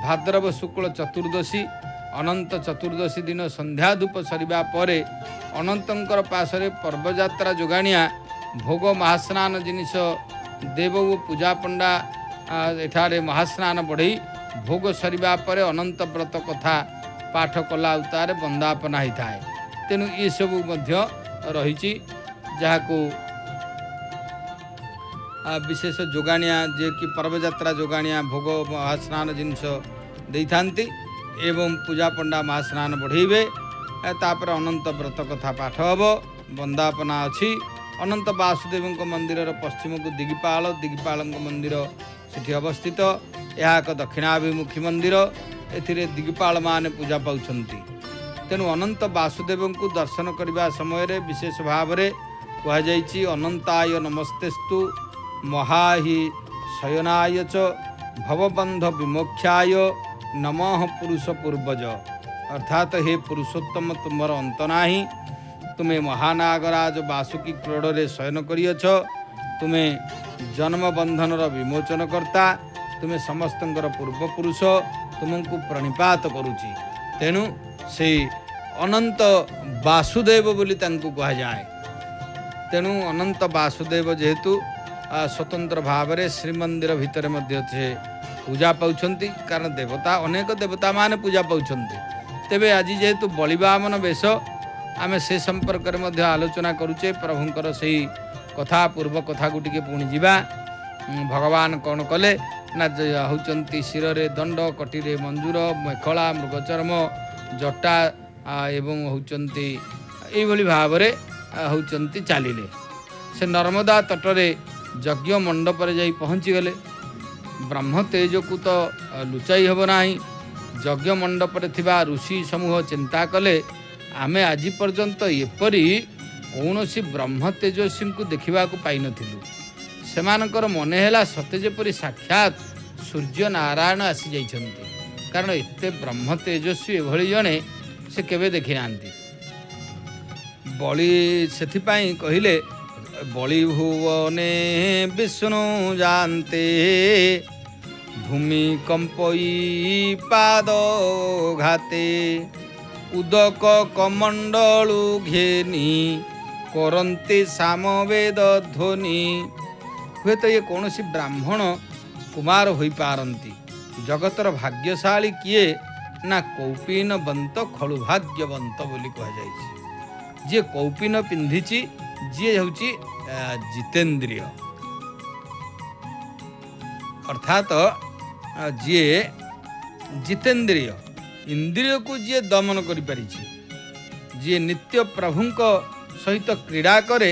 ଭାଦ୍ରବ ଶୁକ୍ଳ ଚତୁର୍ଦ୍ଦଶୀ ଅନନ୍ତ ଚତୁର୍ଦ୍ଦଶୀ ଦିନ ସନ୍ଧ୍ୟା ଧୂପ ସରିବା ପରେ ଅନନ୍ତଙ୍କର ପାଶରେ ପର୍ବଯାତ୍ରା ଯୋଗାଣିଆ ଭୋଗ ମହାସ୍ନାନ ଜିନିଷ ଦେବ ଓ ପୂଜା ପଣ୍ଡା ଏଠାରେ ମହାସ୍ନାନ ବଢ଼େଇ ଭୋଗ ସରିବା ପରେ ଅନନ୍ତ ବ୍ରତ କଥା ପାଠ କଲା ଉତ୍ତାରେ ବନ୍ଦାପନା ହୋଇଥାଏ। ତେଣୁ ଏସବୁ ମଧ୍ୟ ରହିଛି, ଯାହାକୁ ବିଶେଷ ଯୋଗାଣିଆ ଯିଏକି ପର୍ବଯାତ୍ରା ଯୋଗାଣିଆ ଭୋଗ ମହାସ୍ନାନ ଜିନିଷ ଦେଇଥାନ୍ତି ଏବଂ ପୂଜା ପଣ୍ଡା ମହାସ୍ନାନ ବଢ଼େଇବେ। ତାପରେ ଅନନ୍ତ ବ୍ରତ କଥା ପାଠ ହେବ, ବନ୍ଦାପନା ଅଛି। ଅନନ୍ତ ବାସୁଦେବଙ୍କ ମନ୍ଦିରର ପଶ୍ଚିମକୁ ଦିଗପାଳଙ୍କ ମନ୍ଦିର ସେଠି ଅବସ୍ଥିତ। ଏହା ଏକ ଦକ୍ଷିଣାଭିମୁଖୀ ମନ୍ଦିର। ଏଥିରେ ଦିଗପାଳମାନେ ପୂଜା ପାଉଛନ୍ତି। ତେଣୁ ଅନନ୍ତ ବାସୁଦେବଙ୍କୁ ଦର୍ଶନ କରିବା ସମୟରେ ବିଶେଷ ଭାବରେ କୁହାଯାଇଛି ଅନନ୍ତାୟ ନମସ୍ତେସ୍ତୁ ମହାହି ଶୟନାୟ ଚ ଭବବନ୍ଧ ବିମୋକ୍ଷାୟ ନମଃ ପୁରୁଷ ପୂର୍ବଜ। ଅର୍ଥାତ୍ ହେ ପୁରୁଷୋତ୍ତମ ତୁମର ଅନ୍ତ ନାହିଁ। ତୁମେ ମହାନାଗରାଜ ବାସୁକୀ କ୍ରୋଡ଼ରେ ଶୟନ କରିଅଛ। ତୁମେ ଜନ୍ମବନ୍ଧନର ବିମୋଚନ କର୍ତ୍ତା। ତୁମେ ସମସ୍ତଙ୍କର ପୂର୍ବପୁରୁଷ। ତୁମକୁ ପ୍ରଣିପାତ କରୁଛି। ତେଣୁ ସେଇ ଅନନ୍ତ ବାସୁଦେବ ବୋଲି ତାଙ୍କୁ କୁହାଯାଏ। ତେଣୁ ଅନନ୍ତ ବାସୁଦେବ ଯେହେତୁ ସ୍ୱତନ୍ତ୍ର ଭାବରେ ଶ୍ରୀମନ୍ଦିର ଭିତରେ ମଧ୍ୟ ସେ ପୂଜା ପାଉଛନ୍ତି। କାରଣ ଦେବତା ଅନେକ ଦେବତାମାନେ ପୂଜା ପାଉଛନ୍ତି। ତେବେ ଆଜି ଯେହେତୁ ବଳିବାମନ ବେଶ, ଆମେ ସେ ସମ୍ପର୍କରେ ମଧ୍ୟ ଆଲୋଚନା କରୁଛେ। ପ୍ରଭୁଙ୍କର ସେଇ କଥା ପୂର୍ବ କଥାକୁ ଟିକେ ପୁଣି ଯିବା। ଭଗବାନ କ'ଣ କଲେ ନା ହେଉଛନ୍ତି ଶିରରେ ଦଣ୍ଡ, କଟିରେ ମଞ୍ଜୁର, ମେଖଳା, ମୃଗଚର୍ମ, ଜଟା ଏବଂ ହେଉଛନ୍ତି ଏଇଭଳି ଭାବରେ ହେଉଛନ୍ତି ଚାଲିଲେ। ସେ ନର୍ମଦା ତଟରେ ଯଜ୍ଞ ମଣ୍ଡପରେ ଯାଇ ପହଞ୍ଚିଗଲେ। ବ୍ରହ୍ମ ତେଜକୁ ତ ଲୁଚାଇ ହେବ ନାହିଁ। ଯଜ୍ଞ ମଣ୍ଡପରେ ଥିବା ଋଷି ସମୂହ ଚିନ୍ତା କଲେ, ଆମେ ଆଜି ପର୍ଯ୍ୟନ୍ତ ଏପରି କୌଣସି ବ୍ରହ୍ମ ତେଜସ୍ୱୀଙ୍କୁ ଦେଖିବାକୁ ପାଇନଥିଲୁ। ସେମାନଙ୍କର ମନେ ହେଲା ସତେ ଯେପରି ସାକ୍ଷାତ୍ ସୂର୍ଯ୍ୟ ନାରାୟଣ ଆସିଯାଇଛନ୍ତି। କାରଣ ଏତେ ବ୍ରହ୍ମ ତେଜସ୍ୱୀ ଏଭଳି ଜଣେ ସେ କେବେ ଦେଖିନାହାନ୍ତି। ବଳି ସେଥିପାଇଁ କହିଲେ, ବଳି ଭୁବନେ ବିଷ୍ଣୁ ଜାନ୍ତେ ଭୂମି କମ୍ପଇ ପାଦ ଘାତେ ଉଦକ କମଣ୍ଡଳୁ ଘେନି କରନ୍ତି ସାମବେଦ ଧ୍ୱନି। ହୁଏତ ଇଏ କୌଣସି ବ୍ରାହ୍ମଣ କୁମାର ହୋଇପାରନ୍ତି। ଜଗତର ଭାଗ୍ୟଶାଳୀ କିଏ ନା କୌପୀନବନ୍ତ ଖଳୁଭାଗ୍ୟବନ୍ତ ବୋଲି କୁହାଯାଇଛି। ଯିଏ କୌପୀନ ପିନ୍ଧିଛି, ଯିଏ ହେଉଛି ଜିତେନ୍ଦ୍ରିୟ, ଅର୍ଥାତ ଯିଏ ଜିତେନ୍ଦ୍ରିୟ, ଇନ୍ଦ୍ରିୟକୁ ଯିଏ ଦମନ କରିପାରିଛି, ଯିଏ ନିତ୍ୟ ପ୍ରଭୁଙ୍କ ସହିତ କ୍ରୀଡ଼ା କରେ,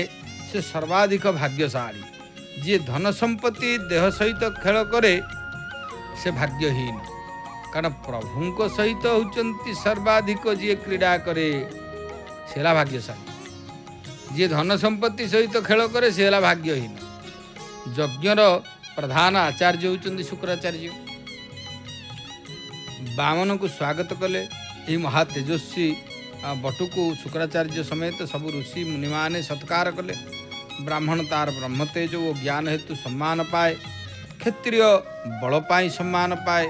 ସେ ସର୍ବାଧିକ ଭାଗ୍ୟଶାଳୀ। ଯିଏ ଧନ ସମ୍ପତ୍ତି ଦେହ ସହିତ ଖେଳ କରେ, ସେ ଭାଗ୍ୟହୀନ। କାରଣ ପ୍ରଭୁଙ୍କ ସହିତ ହେଉଛନ୍ତି ସର୍ବାଧିକ ଯିଏ କ୍ରୀଡ଼ା କରେ, ସେ ହେଲା ଭାଗ୍ୟଶାଳୀ। ଯିଏ ଧନ ସମ୍ପତ୍ତି ସହିତ ଖେଳ କରେ, ସେ ହେଲା ଭାଗ୍ୟହୀନ। ଯଜ୍ଞର ପ୍ରଧାନ ଆଚାର୍ଯ୍ୟ ହେଉଛନ୍ତି ଶୁକ୍ରାଚାର୍ଯ୍ୟ। ବାମନଙ୍କୁ ସ୍ୱାଗତ କଲେ। ଏହି ମହା ତେଜସ୍ୱୀ ବଟୁକୁ ଶୁକ୍ରାଚାର୍ଯ୍ୟ ସମେତ ସବୁ ଋଷି ମୁନିମାନେ ସତ୍କାର କଲେ। ବ୍ରାହ୍ମଣ ତାର ବ୍ରହ୍ମତେଜ ଓ ଜ୍ଞାନ ହେତୁ ସମ୍ମାନ ପାଏ। କ୍ଷତ୍ରିୟ ବଳ ପାଇଁ ସମ୍ମାନ ପାଏ।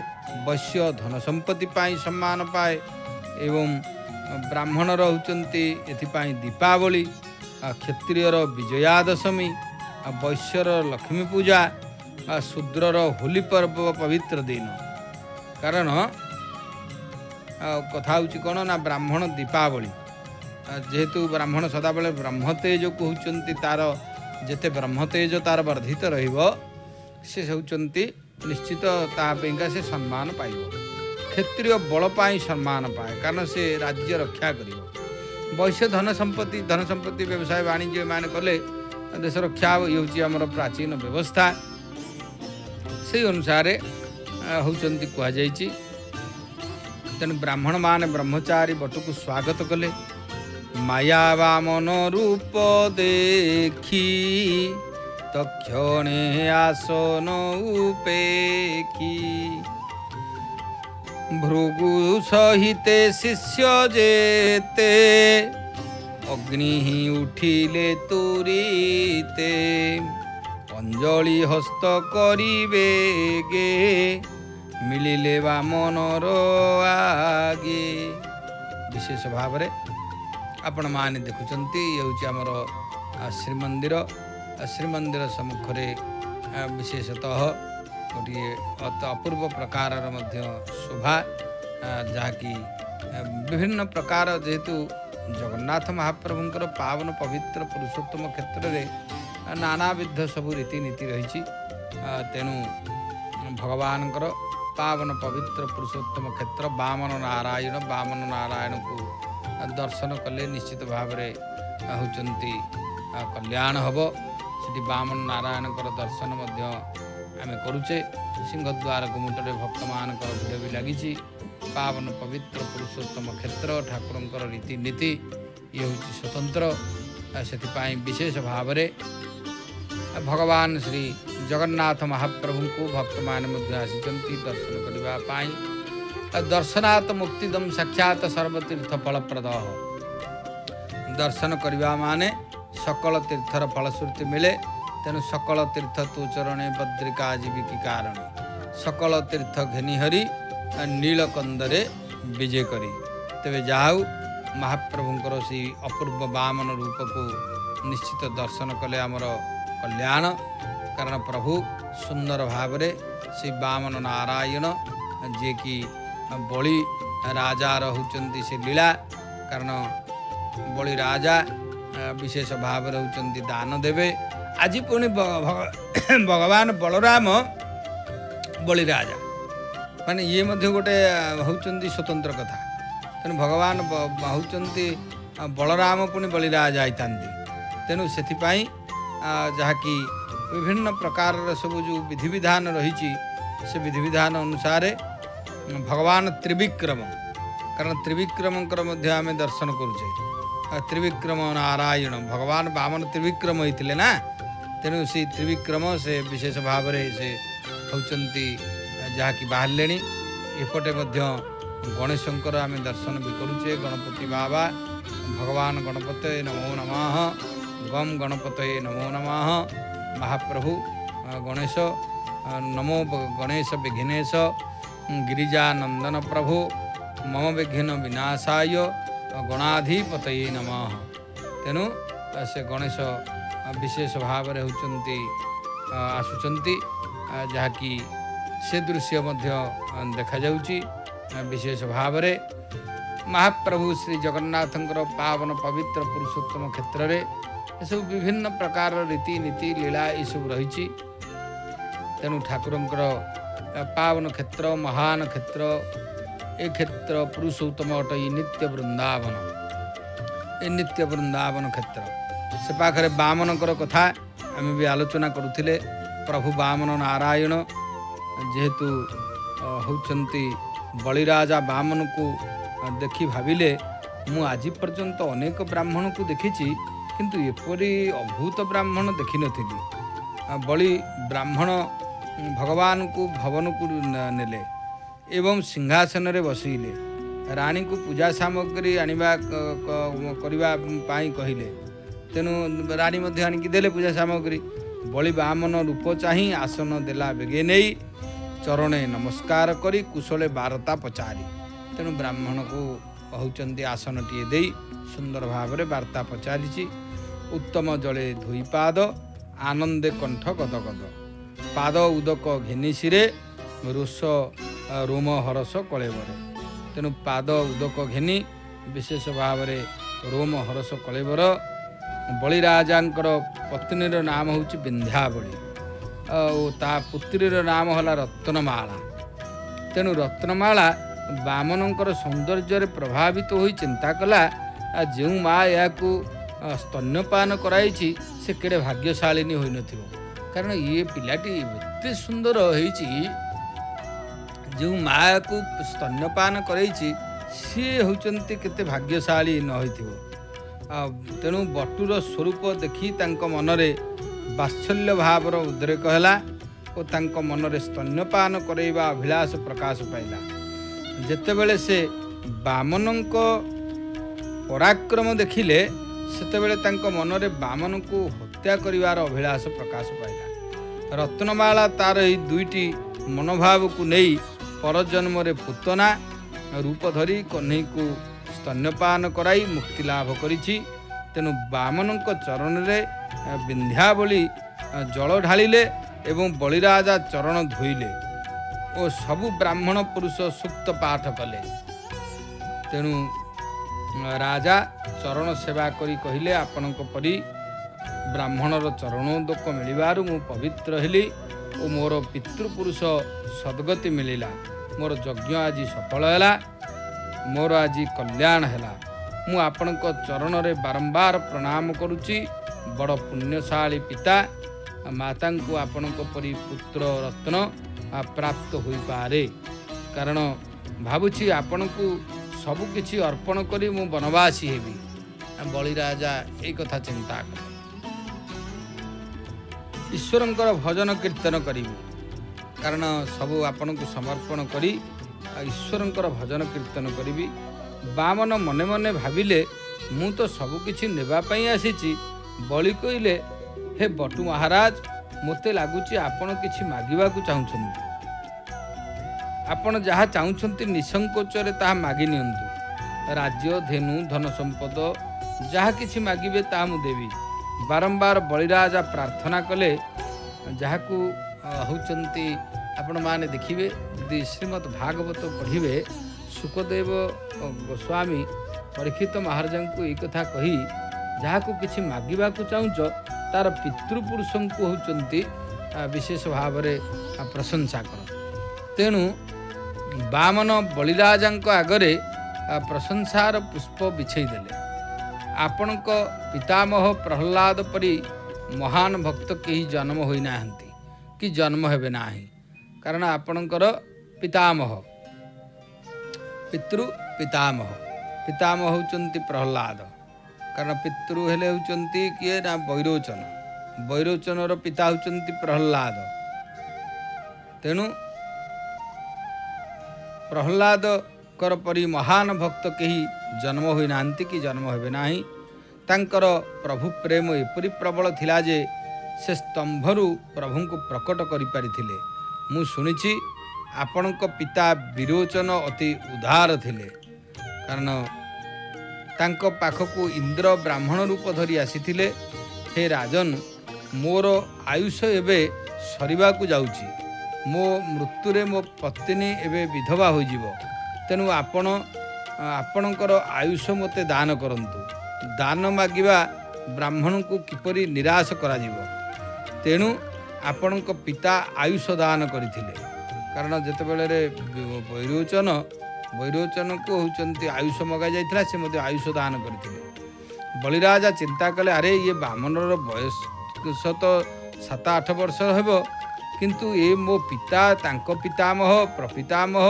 ବୈଶ୍ୟ ଧନ ସମ୍ପତ୍ତି ପାଇଁ ସମ୍ମାନ ପାଏ। ଏବଂ ବ୍ରାହ୍ମଣର ହେଉଛନ୍ତି ଏଥିପାଇଁ ଦୀପାବଳି, କ୍ଷତ୍ରିୟର ବିଜୟା ଦଶମୀ, ବୈଶ୍ୟର ଲକ୍ଷ୍ମୀ ପୂଜା, ଶୂଦ୍ରର ହୋଲି ପର୍ବ ପବିତ୍ର ଦିନ। କାରଣ କଥା ହେଉଛି କ'ଣ ନା ବ୍ରାହ୍ମଣ ଦୀପାବଳି, ଯେହେତୁ ବ୍ରାହ୍ମଣ ସଦାବେଳେ ବ୍ରହ୍ମତେଜକୁ ହେଉଛନ୍ତି ତାର ଯେତେ ବ୍ରହ୍ମତେଜ ତାର ବର୍ଦ୍ଧିତ ରହିବ, ସେ ହେଉଛନ୍ତି ନିଶ୍ଚିତ ତା ପାଇଁକା ସେ ସମ୍ମାନ ପାଇବ। କ୍ଷତ୍ରିୟ ବଳ ପାଇଁ ସମ୍ମାନ ପାଏ, କାରଣ ସେ ରାଜ୍ୟ ରକ୍ଷା କରିବ। ବୈଶ୍ୟ ଧନ ସମ୍ପତ୍ତି ବ୍ୟବସାୟ ବାଣିଜ୍ୟ ଏମାନେ କଲେ ଦେଶ ରକ୍ଷା ହେବ। ଇଏ ହେଉଛି ଆମର ପ୍ରାଚୀନ ବ୍ୟବସ୍ଥା। ସେଇ ଅନୁସାରେ ହେଉଛନ୍ତି କୁହାଯାଇଛି। ତେଣୁ ବ୍ରାହ୍ମଣମାନେ ବ୍ରହ୍ମଚାରୀ ବଟୁକୁ ସ୍ୱାଗତ କଲେ। ମାୟା ବାମନ ରୂପ ଦେଖି ତକ୍ଷଣେ ଆସନ ଉପେକ୍ଷୀ भृगु सहिते शिष्य जेते अग्नि उठिले तुरीते अंजलि हस्त करिबे गे मिलिले वामनर आगे। विशेष भाव में आपण माने देखुचंती ये हूँ आमर श्रीमंदिर श्रीमंदिर सम्मुख विशेषतः गोटे अपूर्व प्रकार शोभा जहाँकि विभिन्न प्रकार जेहेतु जगन्नाथ महाप्रभुंकर पावन पवित्र पुरुषोत्तम क्षेत्र में नानाविध सबू रीतिनीति रही तेणु भगवानकर पावन पवित्र पुरुषोत्तम क्षेत्र वामन नारायण को दर्शन कले निश्चित भाव में होचंती कल्याण हम से वामन नारायण दर्शन आम करुचे सिंहद्वार गुमुटे भक्त मान भिड़ भी लगी पावन पवित्र पुरुषोत्तम क्षेत्र ठाकुर रीतिनीति ये हूँ स्वतंत्र से विशेष भाव में भगवान श्री जगन्नाथ महाप्रभु को भक्त मान आसी दर्शन करने दर्शनात् मुक्तिदम साक्षात सर्वतीर्थ फलप्रद दर्शन करने माने सकल तीर्थर फलश्रुति मिले तेणु सकल तीर्थ तु चरणे बद्रिका जीविकी कारण सकल तीर्थ घेनिहरी नीलकंदरे विजय करी तेरे जाऊ महाप्रभुंकर से अपूर्व वामन रूप को निश्चित दर्शन कले आमर कल्याण कारण प्रभु सुंदर भाव से वामन नारायण जे कि बलि राजा होचंती से लीला कारण बलि राजा विशेष भाव होचंती दान देवे आज पुणी भगवान बलराम बलि राजा माने ये मध्य गोटे होचंती स्वतंत्र कथा तेणु भगवान होचंती बलराम पुणी बलि राजा आईतांती तेणु सेथिपाई जहाँकि विभिन्न प्रकार सब जो विधि विधान रही से विधि विधान अनुसार भगवान त्रिविक्रम कारण त्रिविक्रमंकर मध्य आम दर्शन करुचे त्रिविक्रम नारायण भगवान वामन त्रिविक्रम होते ना तेणु से त्रिविक्रम से विशेष भाव से होचंती जहाँकि बाहर एपटे गणेशंकर आम दर्शन भी करुचे गणपति बाबा भगवान गणपत नमो नमः गम गणपत नमो नमः महाप्रभु गणेश नमो गणेश विघ्नेश गिरिजानंदन प्रभु मम विघ्न विनाशाय गणाधिपत नमः तेणु से गणेश विशेष भाव में होचंती आसुचंती जहाँकि से दृश्य देखा जाउची विशेष भाव में महाप्रभु श्री जगन्नाथंकर पावन पवित्र पुरुषोत्तम क्षेत्र में सब विभिन्न प्रकार रीतिनीति लीला ये सब रही तेणु ठाकुरंकर पावन क्षेत्र महान क्षेत्र ए क्षेत्र पुरुषोत्तम अट नित्य वृंदावन ए नित्य वृंदावन क्षेत्र से पाखरे वामनकर कथा आम भी आलोचना करुथिले प्रभु वामन नारायण जेहेतु होचंती बलिराजा वामन को देखि भाविले मु आज पर्यंत अनेक ब्राह्मण को देखिछि किंतु एपरी अभूत ब्राह्मण देखि नथिली बलि ब्राह्मण भगवान को भवन को नेले एवं सिंहासन रे बसैले रानी को पूजा सामग्री आनिबा करबा पाई कहिले तेणु रानी मध्य आनिकी देले पूजा सामग्री बलि वामन रूप चाही आसन देला बेगे नहीं चरणे नमस्कार करी कुशले वार्ता पचारी तेणु ब्राह्मण को होचंती आसन टीए दे सुंदर भाव में वार्ता पचारी उत्तम जले धोई पाद आनंदे कंठ गदगद पाद उदक घेनी सिरे रोष रोम हरस कलेबरे तेणु पाद उदक घेनी विशेष भाव में रोम हरस कलेबर बलिराजांकर पत्नीर नाम हूँ विंध्यावली ता पुत्रीर नाम है रत्नमाला तेणु रत्नमाला वामनकर सौंदर्य प्रभावित हो चिंता कला जो माँ या स्तन्यपान कराई से केड़े भाग्यशालिनी हो न कारण ये पिलाटी एते सुंदर होईची जो माँ को स्तन्यपान कराई सी होचंती केते भाग्यशाली न होइथिबो तेणु बटुर स्वरूप देखी तांको मनरे वात्सल्य भावर उद्रेक हैला और तांको मनरे स्तन्यपान करैबा अभिलाष प्रकाश पाइला ଯେତେବେଳେ ସେ ବାମନଙ୍କ ପରାକ୍ରମ ଦେଖିଲେ ସେତେବେଳେ ତାଙ୍କ ମନରେ ବାମନଙ୍କୁ ହତ୍ୟା କରିବାର ଅଭିଳାଷ ପ୍ରକାଶ ପାଇଲା। ରତ୍ନମାଳା ତାର ଏହି ଦୁଇଟି ମନୋଭାବକୁ ନେଇ ପରଜନ୍ମରେ ପୁତନା ରୂପ ଧରି କହ୍ନେଇକୁ ସ୍ତନ୍ୟପାନ କରାଇ ମୁକ୍ତି ଲାଭ କରିଛି। ତେଣୁ ବାମନଙ୍କ ଚରଣରେ ବିନ୍ଧ୍ୟାବଳୀ ଜଳ ଢାଳିଲେ ଏବଂ ବଳିରାଜା ଚରଣ ଧୋଇଲେ ଓ ସବୁ ବ୍ରାହ୍ମଣ ପୁରୁଷ ସୂକ୍ତ ପାଠ କଲେ। ତେଣୁ ରାଜା ଚରଣ ସେବା କରି କହିଲେ, ଆପଣଙ୍କ ପରି ବ୍ରାହ୍ମଣର ଚରଣୋଦକ ମିଳିବାରୁ ମୁଁ ପବିତ୍ର ହେଲି ଓ ମୋର ପିତୃପୁରୁଷ ସଦ୍ଗତି ମିଳିଲା। ମୋର ଯଜ୍ଞ ଆଜି ସଫଳ ହେଲା, ମୋର ଆଜି କଲ୍ୟାଣ ହେଲା। ମୁଁ ଆପଣଙ୍କ ଚରଣରେ ବାରମ୍ବାର ପ୍ରଣାମ କରୁଛି। ବଡ଼ ପୁଣ୍ୟଶାଳୀ ପିତା, ମାତାଙ୍କୁ ଆପଣଙ୍କ ପରି ପୁତ୍ର ରତ୍ନ ପ୍ରାପ୍ତ ହୋଇପାରେ। କାରଣ ଭାବୁଛି ଆପଣଙ୍କୁ ସବୁ କିଛି ଅର୍ପଣ କରି ମୁଁ ବନବାସୀ ହେବି। ବଳିରାଜା ଏଇ କଥା ଚିନ୍ତା କଲେ। ଈଶ୍ୱରଙ୍କର ଭଜନ କୀର୍ତ୍ତନ କରିବି, କାରଣ ସବୁ ଆପଣଙ୍କୁ ସମର୍ପଣ କରି ଈଶ୍ୱରଙ୍କର ଭଜନ କୀର୍ତ୍ତନ କରିବି। ବାମନ ମନେ ମନେ ଭାବିଲେ, ମୁଁ ତ ସବୁକିଛି ନେବା ପାଇଁ ଆସିଛି। ବଳି କହିଲେ, ହେ ବଟୁ ମହାରାଜ, ମୋତେ ଲାଗୁଛି ଆପଣ କିଛି ମାଗିବାକୁ ଚାହୁଁଛନ୍ତି। ଆପଣ ଯାହା ଚାହୁଁଛନ୍ତି ନିଃସଙ୍କୋଚରେ ତାହା ମାଗି ନିଅନ୍ତୁ। ରାଜ୍ୟ, ଧେନୁ, ଧନ ସମ୍ପଦ ଯାହା କିଛି ମାଗିବେ ତାହା ମୁଁ ଦେବି। ବାରମ୍ବାର ବଳିରାଜା ପ୍ରାର୍ଥନା କଲେ, ଯାହାକୁ ହେଉଛନ୍ତି ଆପଣମାନେ ଦେଖିବେ, ଯଦି ଶ୍ରୀମଦ୍ ଭାଗବତ ପଢ଼ିବେ, ସୁକଦେବ ଗୋସ୍ୱାମୀ ପରୀକ୍ଷିତ ମହାରାଜଙ୍କୁ ଏଇ କଥା କହି, ଯାହାକୁ କିଛି ମାଗିବାକୁ ଚାହୁଁଛ ତାର ପିତୃପୁରୁଷଙ୍କୁ ହେଉଛନ୍ତି ବିଶେଷ ଭାବରେ ପ୍ରଶଂସା କର। ତେଣୁ ବାମନ ବଳିରାଜାଙ୍କ ଆଗରେ ପ୍ରଶଂସାର ପୁଷ୍ପ ବିଛେଇ ଦେଲେ। ଆପଣଙ୍କ ପିତାମହ ପ୍ରହ୍ଲାଦ ପରି ମହାନ ଭକ୍ତ କେହି ଜନ୍ମ ହୋଇନାହାନ୍ତି କି ଜନ୍ମ ହେବେ ନାହିଁ। କାରଣ ଆପଣଙ୍କର ପିତାମହ, ପିତୃ ପିତାମହ, ପିତାମହ ହେଉଛନ୍ତି ପ୍ରହ୍ଲାଦ। କାରଣ ପିତୃ ହେଲେ ହେଉଛନ୍ତି କିଏ ନା ବୈରୋଚନ, ବୈରୋଚନର ପିତା ହେଉଛନ୍ତି ପ୍ରହ୍ଲାଦ। ତେଣୁ ପ୍ରହ୍ଲାଦଙ୍କର ପରି ମହାନ ଭକ୍ତ କେହି ଜନ୍ମ ହୋଇନାହାନ୍ତି କି ଜନ୍ମ ହେବେ ନାହିଁ। ତାଙ୍କର ପ୍ରଭୁ ପ୍ରେମ ଏପରି ପ୍ରବଳ ଥିଲା ଯେ ସେ ସ୍ତମ୍ଭରୁ ପ୍ରଭୁଙ୍କୁ ପ୍ରକଟ କରିପାରିଥିଲେ। ମୁଁ ଶୁଣିଛି ଆପଣଙ୍କ ପିତା ବିରୋଚନ ଅତି ଉଦାର ଥିଲେ। କାରଣ ତାଙ୍କ ପାଖକୁ ଇନ୍ଦ୍ର ବ୍ରାହ୍ମଣ ରୂପ ଧରି ଆସିଥିଲେ, ହେ ରାଜନ, ମୋର ଆୟୁଷ ଏବେ ସରିବାକୁ ଯାଉଛି। ମୋ ମୃତ୍ୟୁରେ ମୋ ପତ୍ନୀ ଏବେ ବିଧବା ହୋଇଯିବ। ତେଣୁ ଆପଣଙ୍କର ଆୟୁଷ ମୋତେ ଦାନ କରନ୍ତୁ। ଦାନ ମାଗିବା ବ୍ରାହ୍ମଣଙ୍କୁ କିପରି ନିରାଶ କରାଯିବ। ତେଣୁ ଆପଣଙ୍କ ପିତା ଆୟୁଷ ଦାନ କରିଥିଲେ। କାରଣ ଯେତେବେଳେ ବୈରୋଚନକୁ ହେଉଛନ୍ତି ଆୟୁଷ ମଗାଯାଇଥିଲା, ସେ ମଧ୍ୟ ଆୟୁଷ ଦାନ କରିଥିଲେ। ବଳିରାଜା ଚିନ୍ତା କଲେ, ଆରେ ଇଏ ବାମନର ବୟସ ତ 7-8 ବର୍ଷ ହେବ, କିନ୍ତୁ ଏ ମୋ ପିତା, ତାଙ୍କ ପିତାମହ ପ୍ରପିତାମହ,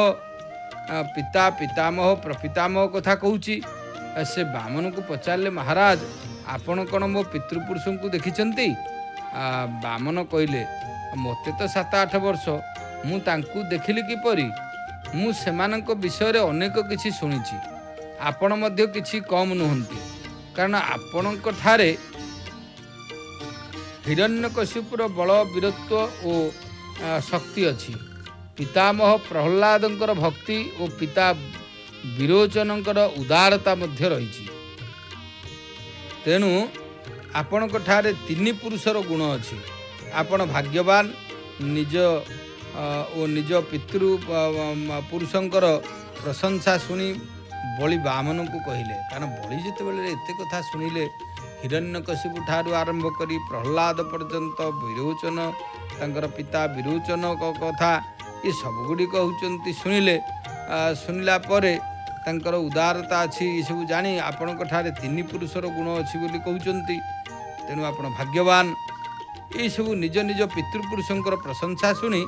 ପିତା ପିତାମହ ପ୍ରପିତାମହ କଥା କହୁଛି। ସେ ବାମନକୁ ପଚାରିଲେ, ମହାରାଜ, ଆପଣ କ'ଣ ମୋ ପିତୃପୁରୁଷଙ୍କୁ ଦେଖିଛନ୍ତି? ବାମନ କହିଲେ, ମୋତେ ତ 7-8 ବର୍ଷ, ମୁଁ ତାଙ୍କୁ ଦେଖିଲି କିପରି? ମୁଁ ସେମାନଙ୍କ ବିଷୟରେ ଅନେକ କିଛି ଶୁଣିଛି। ଆପଣ ମଧ୍ୟ କିଛି କମ୍ ନୁହନ୍ତି। କାରଣ ଆପଣଙ୍କ ଠାରେ ହିରଣ୍ୟକଶିପୁର ବଳ, ବୀରତ୍ୱ ଓ ଶକ୍ତି ଅଛି। ପିତାମହ ପ୍ରହ୍ଲାଦଙ୍କର ଭକ୍ତି ଓ ପିତା ବିରୋଚନଙ୍କର ଉଦାରତା ମଧ୍ୟ ରହିଛି। ତେଣୁ ଆପଣଙ୍କ ଠାରେ 3 ପୁରୁଷର ଗୁଣ ଅଛି। ଆପଣ ଭାଗ୍ୟବାନ। ନିଜ ପିତୃ ପୁରୁଷଙ୍କର ପ୍ରଶଂସା ଶୁଣି ବଳି ବାମନଙ୍କୁ କହିଲେ। କାରଣ ବଳି ଯେତେବେଳେ ଏତେ କଥା ଶୁଣିଲେ, ହିରଣ୍ୟକଶିପୁ ଠାରୁ ଆରମ୍ଭ କରି ପ୍ରହ୍ଲାଦ ପର୍ଯ୍ୟନ୍ତ, ବିରୋଚନ, ତାଙ୍କର ପିତା ବିରୋଚନଙ୍କ କଥା, ଏ ସବୁଗୁଡ଼ିକ ହେଉଛନ୍ତି ଶୁଣିଲା ପରେ ତାଙ୍କର ଉଦାରତା ଅଛି ଏସବୁ ଜାଣି ଆପଣଙ୍କ ଠାରେ 3 ପୁରୁଷର ଗୁଣ ଅଛି ବୋଲି କହୁଛନ୍ତି। ତେଣୁ ଆପଣ ଭାଗ୍ୟବାନ। ଏଇସବୁ ନିଜ ନିଜ ପିତୃପୁରୁଷଙ୍କର ପ୍ରଶଂସା ଶୁଣି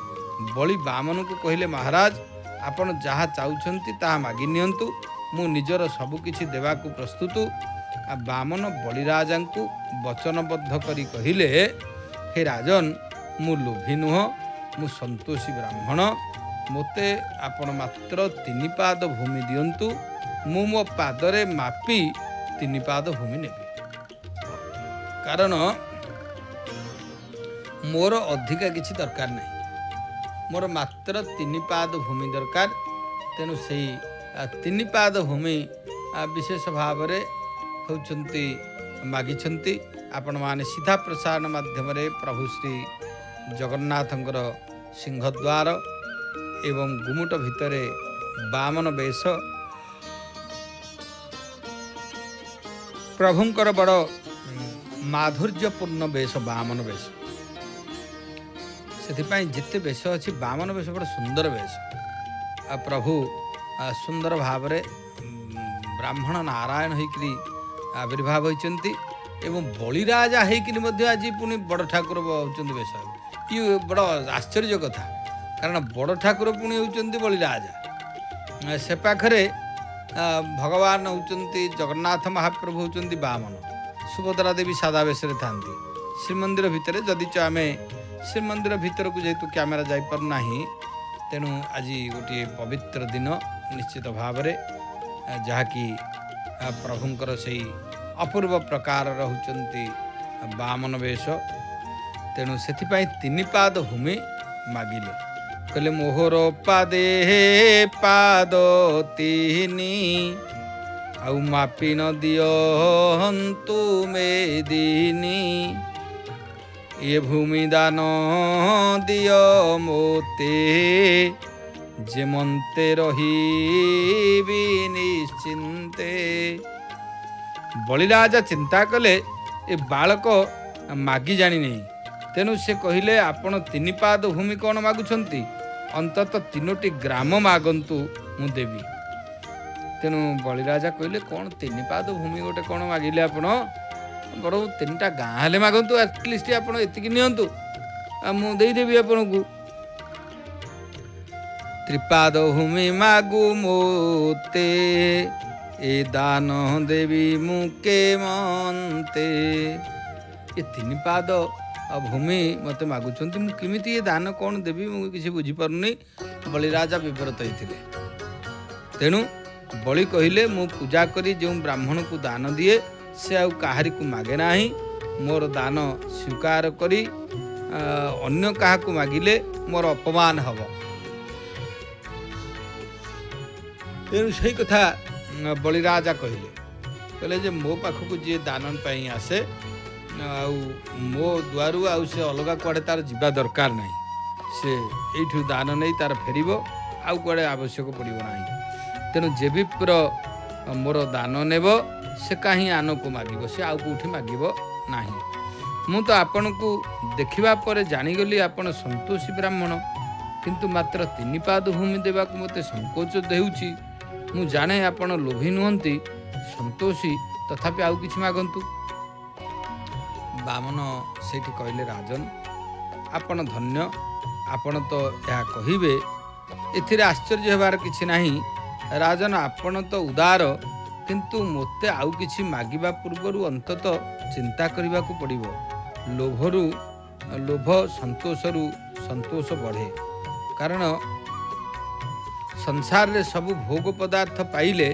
ବଳି ବାମନଙ୍କୁ କହିଲେ, ମହାରାଜ, ଆପଣ ଯାହା ଚାହୁଁଛନ୍ତି ତାହା ମାଗି ନିଅନ୍ତୁ। ମୁଁ ନିଜର ସବୁକିଛି ଦେବାକୁ ପ୍ରସ୍ତୁତ। ବାମନ ବଳିରାଜାଙ୍କୁ ବଚନବଦ୍ଧ କରି କହିଲେ, ହେ ରାଜନ, ମୁଁ ଲୋଭୀ ନୁହଁ, ମୁଁ ସନ୍ତୋଷୀ ବ୍ରାହ୍ମଣ। ମୋତେ ଆପଣ ମାତ୍ର 3 ପାଦ ଭୂମି ଦିଅନ୍ତୁ, ମୁଁ ମୋ ପାଦରେ ମାପି 3 ପାଦ ଭୂମି ନେବି। କାରଣ ମୋର ଅଧିକା କିଛି ଦରକାର ନାହିଁ, ମୋର ମାତ୍ର 3 ପାଦ ଭୂମି ଦରକାର। ତେଣୁ ସେଇ 3 ପାଦ ଭୂମି ବିଶେଷ ଭାବରେ ହେଉଛନ୍ତି ମାଗିଛନ୍ତି। ଆପଣମାନେ ସିଧା ପ୍ରସାରଣ ମାଧ୍ୟମରେ ପ୍ରଭୁ ଶ୍ରୀ ଜଗନ୍ନାଥଙ୍କର ସିଂହଦ୍ୱାର ଏବଂ ଗୁମୁଟ ଭିତରେ ବାମନ ବେଶ, ପ୍ରଭୁଙ୍କର ବଡ଼ ମାଧୁର୍ଯ୍ୟପୂର୍ଣ୍ଣ ବେଶ ବାମନ ବେଶ। ସେଥିପାଇଁ ଯେତେ ବେଶ ଅଛି ବାମନ ବେଶ ବଡ଼ ସୁନ୍ଦର ବେଶ। ପ୍ରଭୁ ସୁନ୍ଦର ଭାବରେ ବ୍ରାହ୍ମଣ ନାରାୟଣ ହେଇକରି ଆବିର୍ଭାବ ହୋଇଛନ୍ତି ଏବଂ ବଳିରାଜା ହେଇକରି ମଧ୍ୟ ଆଜି ପୁଣି ବଡ଼ ଠାକୁର ହେଉଛନ୍ତି ବେଶ। ଇଏ ବଡ଼ ଆଶ୍ଚର୍ଯ୍ୟ କଥା, କାରଣ ବଡ଼ ଠାକୁର ପୁଣି ହେଉଛନ୍ତି ବଳିରାଜା। ସେ ପାଖରେ ଭଗବାନ ହେଉଛନ୍ତି ଜଗନ୍ନାଥ ମହାପ୍ରଭୁ ହେଉଛନ୍ତି ବାମନ, ସୁଭଦ୍ରା ଦେବୀ ସାଦା ବେଶରେ ଥାନ୍ତି। ଶ୍ରୀମନ୍ଦିର ଭିତରେ ଯଦିଚ ଆମେ ଶ୍ରୀମନ୍ଦିର ଭିତରକୁ ଯେହେତୁ କ୍ୟାମେରା ଯାଇପାରୁନାହିଁ, ତେଣୁ ଆଜି ଗୋଟିଏ ପବିତ୍ର ଦିନ ନିଶ୍ଚିତ ଭାବରେ, ଯାହାକି ପ୍ରଭୁଙ୍କର ସେଇ ଅପୂର୍ବ ପ୍ରକାରର ହେଉଛନ୍ତି ବାମନ ବେଶ। ତେଣୁ ସେଥିପାଇଁ 3 ପାଦ ଭୂମି ମାଗିଲେ, କହିଲେ ମୋହର ପାଦେ ପାଦ 3, ଆଉ ମାପି ନ ଦିଅନ୍ତୁ ମେଦିନୀ, ଏ ଭୂମି ଦାନ ଦିଅ ମୋତେ, ଯେମନ୍ତେ ରହିବି ନିଶ୍ଚିନ୍ତେ। ବଳିରାଜା ଚିନ୍ତା କଲେ ଏ ବାଳକ ମାଗି ଜାଣିନେଇ, ତେଣୁ ସେ କହିଲେ ଆପଣ 3 ପାଦ ଭୂମି କ'ଣ ମାଗୁଛନ୍ତି, ଅନ୍ତତଃ 3ଟି ଗ୍ରାମ ମାଗନ୍ତୁ ମୁଁ ଦେବି। ତେଣୁ ବଳିରାଜା କହିଲେ କ'ଣ 3 ପାଦ ଭୂମି ଗୋଟେ କ'ଣ ମାଗିଲେ ଆପଣ, ବରଂ 3ଟା ଗାଁ ହେଲେ ମାଗନ୍ତୁ, ଆଟଲିଷ୍ଟ ଆପଣ ଏତିକି ନିଅନ୍ତୁ, ମୁଁ ଦେଇଦେବି ଆପଣଙ୍କୁ। 3ପାଦ ଭୂମି ମାଗୁ ମୋତେ, ଏ ଦାନ ଦେବି ମୁଁ କେମନ୍ତେ। ଏ 3 ପାଦ ଭୂମି ମୋତେ ମାଗୁଛନ୍ତି, ମୁଁ କେମିତି ଏ ଦାନ କ'ଣ ଦେବି ମୁଁ କିଛି ବୁଝିପାରୁନି। ବଳିରାଜା ବିବ୍ରତ ହେଇଥିଲେ। ତେଣୁ ବଳି କହିଲେ ମୁଁ ପୂଜା କରି ଯେଉଁ ବ୍ରାହ୍ମଣକୁ ଦାନ ଦିଏ ସେ ଆଉ କାହାରିକୁ ମାଗେ ନାହିଁ, ମୋର ଦାନ ସ୍ୱୀକାର କରି ଅନ୍ୟ କାହାକୁ ମାଗିଲେ ମୋର ଅପମାନ ହେବ। ତେଣୁ ସେଇ କଥା ବଳିରାଜା କହିଲେ ଯେ ମୋ ପାଖକୁ ଯିଏ ଦାନ ପାଇଁ ଆସେ ଆଉ ମୋ ଦୁଆରୁ ଆଉ ସେ ଅଲଗା କୁଆଡ଼େ ତାର ଯିବା ଦରକାର ନାହିଁ, ସେ ଏଇଠୁ ଦାନ ନେଇ ତାର ଫେରିବ, ଆଉ କୁଆଡ଼େ ଆବଶ୍ୟକ ପଡ଼ିବ ନାହିଁ। ତେଣୁ ଯେ ବିପ୍ର ମୋର ଦାନ ନେବ ସେ କାହିଁ ଆନକୁ ମାଗିବ, ସେ ଆଉ କେଉଁଠି ମାଗିବ ନାହିଁ। ମୁଁ ତ ଆପଣଙ୍କୁ ଦେଖିବା ପରେ ଜାଣିଗଲି ଆପଣ ସନ୍ତୋଷୀ ବ୍ରାହ୍ମଣ, କିନ୍ତୁ ମାତ୍ର 3 ପାଦ ଭୂମି ଦେବାକୁ ମୋତେ ସଂକୋଚ ଦେଉଛି। ମୁଁ ଜାଣେ ଆପଣ ଲୋଭୀ ନୁହନ୍ତି, ସନ୍ତୋଷୀ, ତଥାପି ଆଉ କିଛି ମାଗନ୍ତୁ। ବାମନ ସେଇଠି କହିଲେ ରାଜନ ଆପଣ ଧନ୍ୟ, ଆପଣ ତ ଏହା କହିବେ, ଏଥିରେ ଆଶ୍ଚର୍ଯ୍ୟ ହେବାର କିଛି ନାହିଁ। ରାଜନ ଆପଣ ତ ଉଦାର, କିନ୍ତୁ ମୋତେ ଆଉ କିଛି ମାଗିବା ପୂର୍ବରୁ ଅନ୍ତତଃ ଚିନ୍ତା କରିବାକୁ ପଡ଼ିବ। ଲୋଭ ସନ୍ତୋଷରୁ ସନ୍ତୋଷ ବଢ଼େ, କାରଣ ସଂସାରରେ ସବୁ ଭୋଗ ପଦାର୍ଥ ପାଇଲେ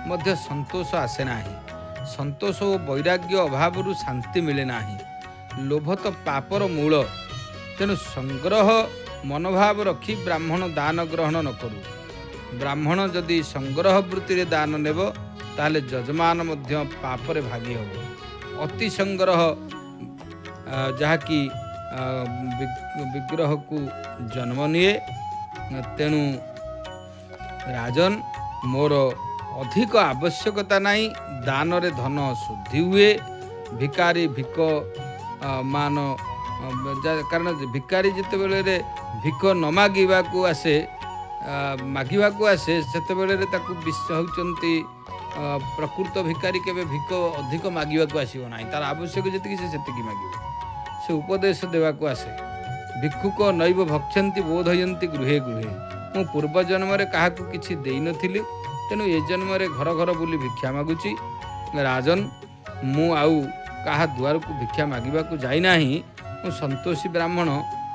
ମଧ୍ୟ ସନ୍ତୋଷ ଆସେ ନାହିଁ। ସନ୍ତୋଷ ଓ ବୈରାଗ୍ୟ ଅଭାବରୁ ଶାନ୍ତି ମିଳେ ନାହିଁ। ଲୋଭ ତ ପାପର ମୂଳ। ତେଣୁ ସଂଗ୍ରହ ମନୋଭାବ ରଖି ବ୍ରାହ୍ମଣ ଦାନ ଗ୍ରହଣ ନ କରୁ। ବ୍ରାହ୍ମଣ ଯଦି ସଂଗ୍ରହ ବୃତ୍ତିରେ ଦାନ ନେବ ତାହେଲେ ଯଜମାନ ମଧ୍ୟ ପାପରେ ଭାଗି ହେବ। ଅତି ସଂଗ୍ରହ ଯାହାକି ବିଗ୍ରହକୁ ଜନ୍ମ ନିଏ। ତେଣୁ ରାଜନ ମୋର ଅଧିକ ଆବଶ୍ୟକତା ନାହିଁ, ଦାନରେ ଧନ ଶୁଦ୍ଧି ହୁଏ। ଭିକାରୀ ଭିକ ମାନ, କାରଣ ଭିକାରୀ ଯେତେବେଳେ ଭିକ ନ ମାଗିବାକୁ ଆସେ ସେତେବେଳେ ତାକୁ ହେଉଛନ୍ତି ପ୍ରକୃତ ଭିକାରୀ କେବେ ଭିକ ଅଧିକ ମାଗିବାକୁ ଆସିବ ନାହିଁ, ତାର ଆବଶ୍ୟକ ଯେତିକି ସେ ସେତିକି ମାଗିବ। ସେ ଉପଦେଶ ଦେବାକୁ ଆସେ। ଭିକ୍ଷୁକ ନୈବ ଭକ୍ଷନ୍ତି ବୋଧୟନ୍ତି ଗୃହେ ଗୃହେ। ମୁଁ ପୂର୍ବ ଜନ୍ମରେ କାହାକୁ କିଛି ଦେଇନଥିଲି, ତେଣୁ ଏ ଜନ୍ମରେ ଘର ଘର ବୁଲି ଭିକ୍ଷା ମାଗୁଛି। ରାଜନ ମୁଁ ଆଉ କାହା ଦୁଆରକୁ ଭିକ୍ଷା ମାଗିବାକୁ ଯାଇନାହିଁ। ମୁଁ ସନ୍ତୋଷୀ ବ୍ରାହ୍ମଣ,